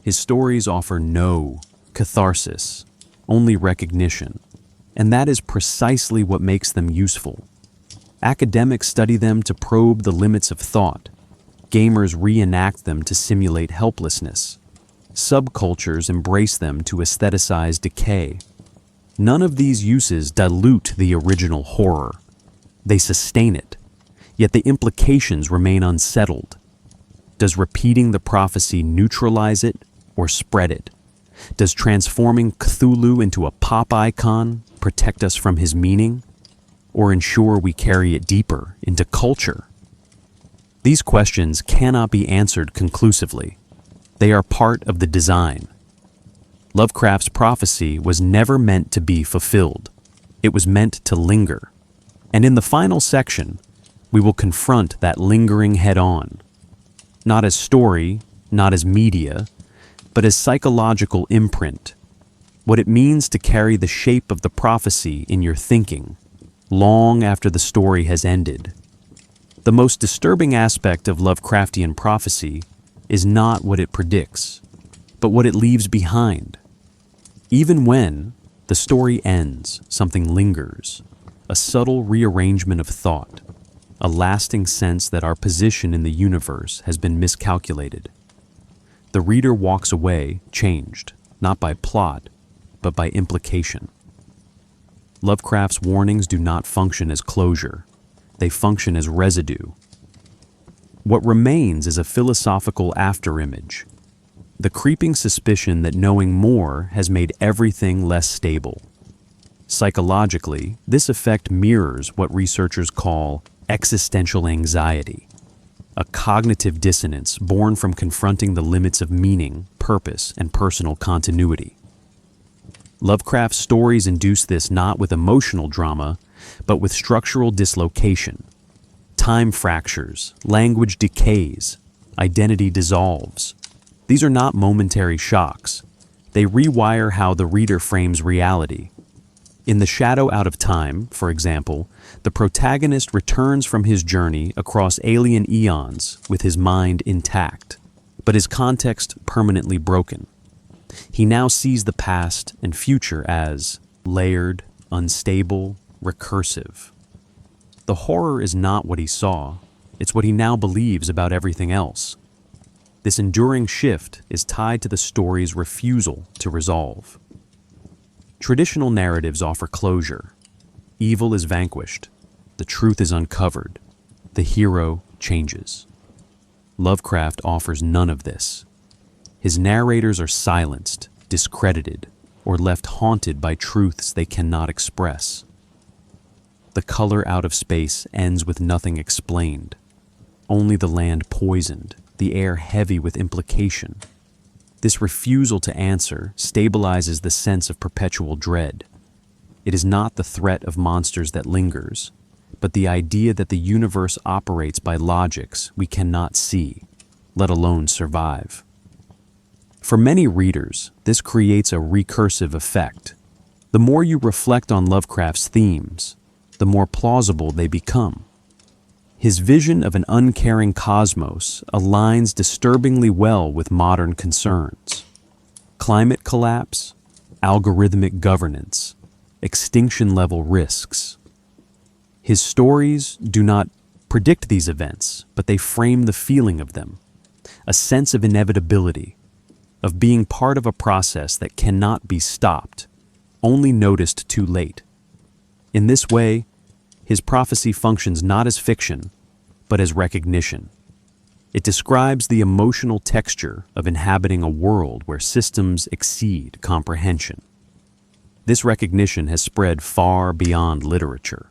[SPEAKER 1] His stories offer no catharsis, only recognition, and that is precisely what makes them useful. Academics study them to probe the limits of thought. Gamers reenact them to simulate helplessness. Subcultures embrace them to aestheticize decay. None of these uses dilute the original horror. They sustain it, yet the implications remain unsettled. Does repeating the prophecy neutralize it or spread it? Does transforming Cthulhu into a pop icon protect us from his meaning, or ensure we carry it deeper into culture? These questions cannot be answered conclusively. They are part of the design. Lovecraft's prophecy was never meant to be fulfilled. It was meant to linger. And in the final section, we will confront that lingering head-on. Not as story, not as media, but as psychological imprint. What it means to carry the shape of the prophecy in your thinking, long after the story has ended. The most disturbing aspect of Lovecraftian prophecy is not what it predicts, but what it leaves behind. Even when the story ends, something lingers, a subtle rearrangement of thought, a lasting sense that our position in the universe has been miscalculated. The reader walks away changed, not by plot, but by implication. Lovecraft's warnings do not function as closure. They function as residue. What remains is a philosophical afterimage, the creeping suspicion that knowing more has made everything less stable. Psychologically, this effect mirrors what researchers call existential anxiety, a cognitive dissonance born from confronting the limits of meaning, purpose, and personal continuity. Lovecraft's stories induce this not with emotional drama, but with structural dislocation. Time fractures, language decays, identity dissolves. These are not momentary shocks. They rewire how the reader frames reality. In The Shadow Out of Time, for example, the protagonist returns from his journey across alien eons with his mind intact, but his context permanently broken. He now sees the past and future as layered, unstable, recursive. The horror is not what he saw, it's what he now believes about everything else. This enduring shift is tied to the story's refusal to resolve. Traditional narratives offer closure. Evil is vanquished. The truth is uncovered. The hero changes. Lovecraft offers none of this. His narrators are silenced, discredited, or left haunted by truths they cannot express. The color out of space ends with nothing explained. Only the land poisoned, the air heavy with implication. This refusal to answer stabilizes the sense of perpetual dread. It is not the threat of monsters that lingers, but the idea that the universe operates by logics we cannot see, let alone survive. For many readers, this creates a recursive effect. The more you reflect on Lovecraft's themes, the more plausible they become. His vision of an uncaring cosmos aligns disturbingly well with modern concerns. Climate collapse, algorithmic governance, extinction-level risks. His stories do not predict these events, but they frame the feeling of them, a sense of inevitability. of being part of a process that cannot be stopped, only noticed too late. In this way, his prophecy functions not as fiction, but as recognition. It describes the emotional texture of inhabiting a world where systems exceed comprehension. This recognition has spread far beyond literature.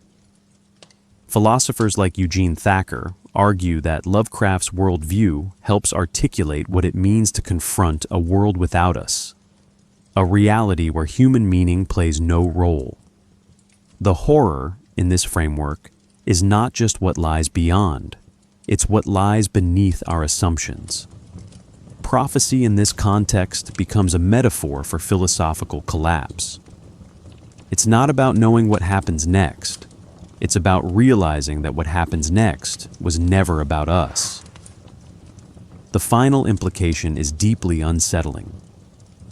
[SPEAKER 1] Philosophers like Eugene Thacker argue that Lovecraft's worldview helps articulate what it means to confront a world without us, a reality where human meaning plays no role. The horror in this framework is not just what lies beyond, it's what lies beneath our assumptions. Prophecy in this context becomes a metaphor for philosophical collapse. It's not about knowing what happens next. It's about realizing that what happens next was never about us. The final implication is deeply unsettling.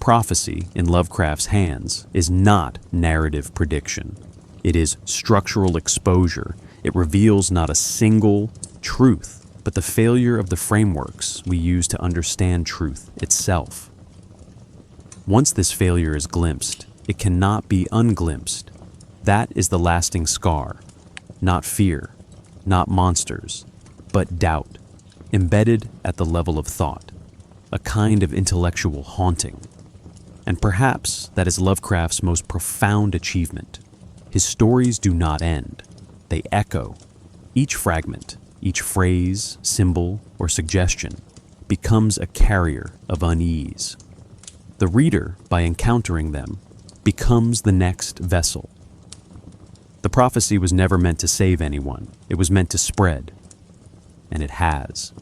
[SPEAKER 1] Prophecy, in Lovecraft's hands, is not narrative prediction. It is structural exposure. It reveals not a single truth, but the failure of the frameworks we use to understand truth itself. Once this failure is glimpsed, it cannot be unglimpsed. That is the lasting scar. Not fear, not monsters, but doubt, embedded at the level of thought, a kind of intellectual haunting. And perhaps that is Lovecraft's most profound achievement. His stories do not end. They echo. Each fragment, each phrase, symbol, or suggestion becomes a carrier of unease. The reader, by encountering them, becomes the next vessel. The prophecy was never meant to save anyone. It was meant to spread, and it has.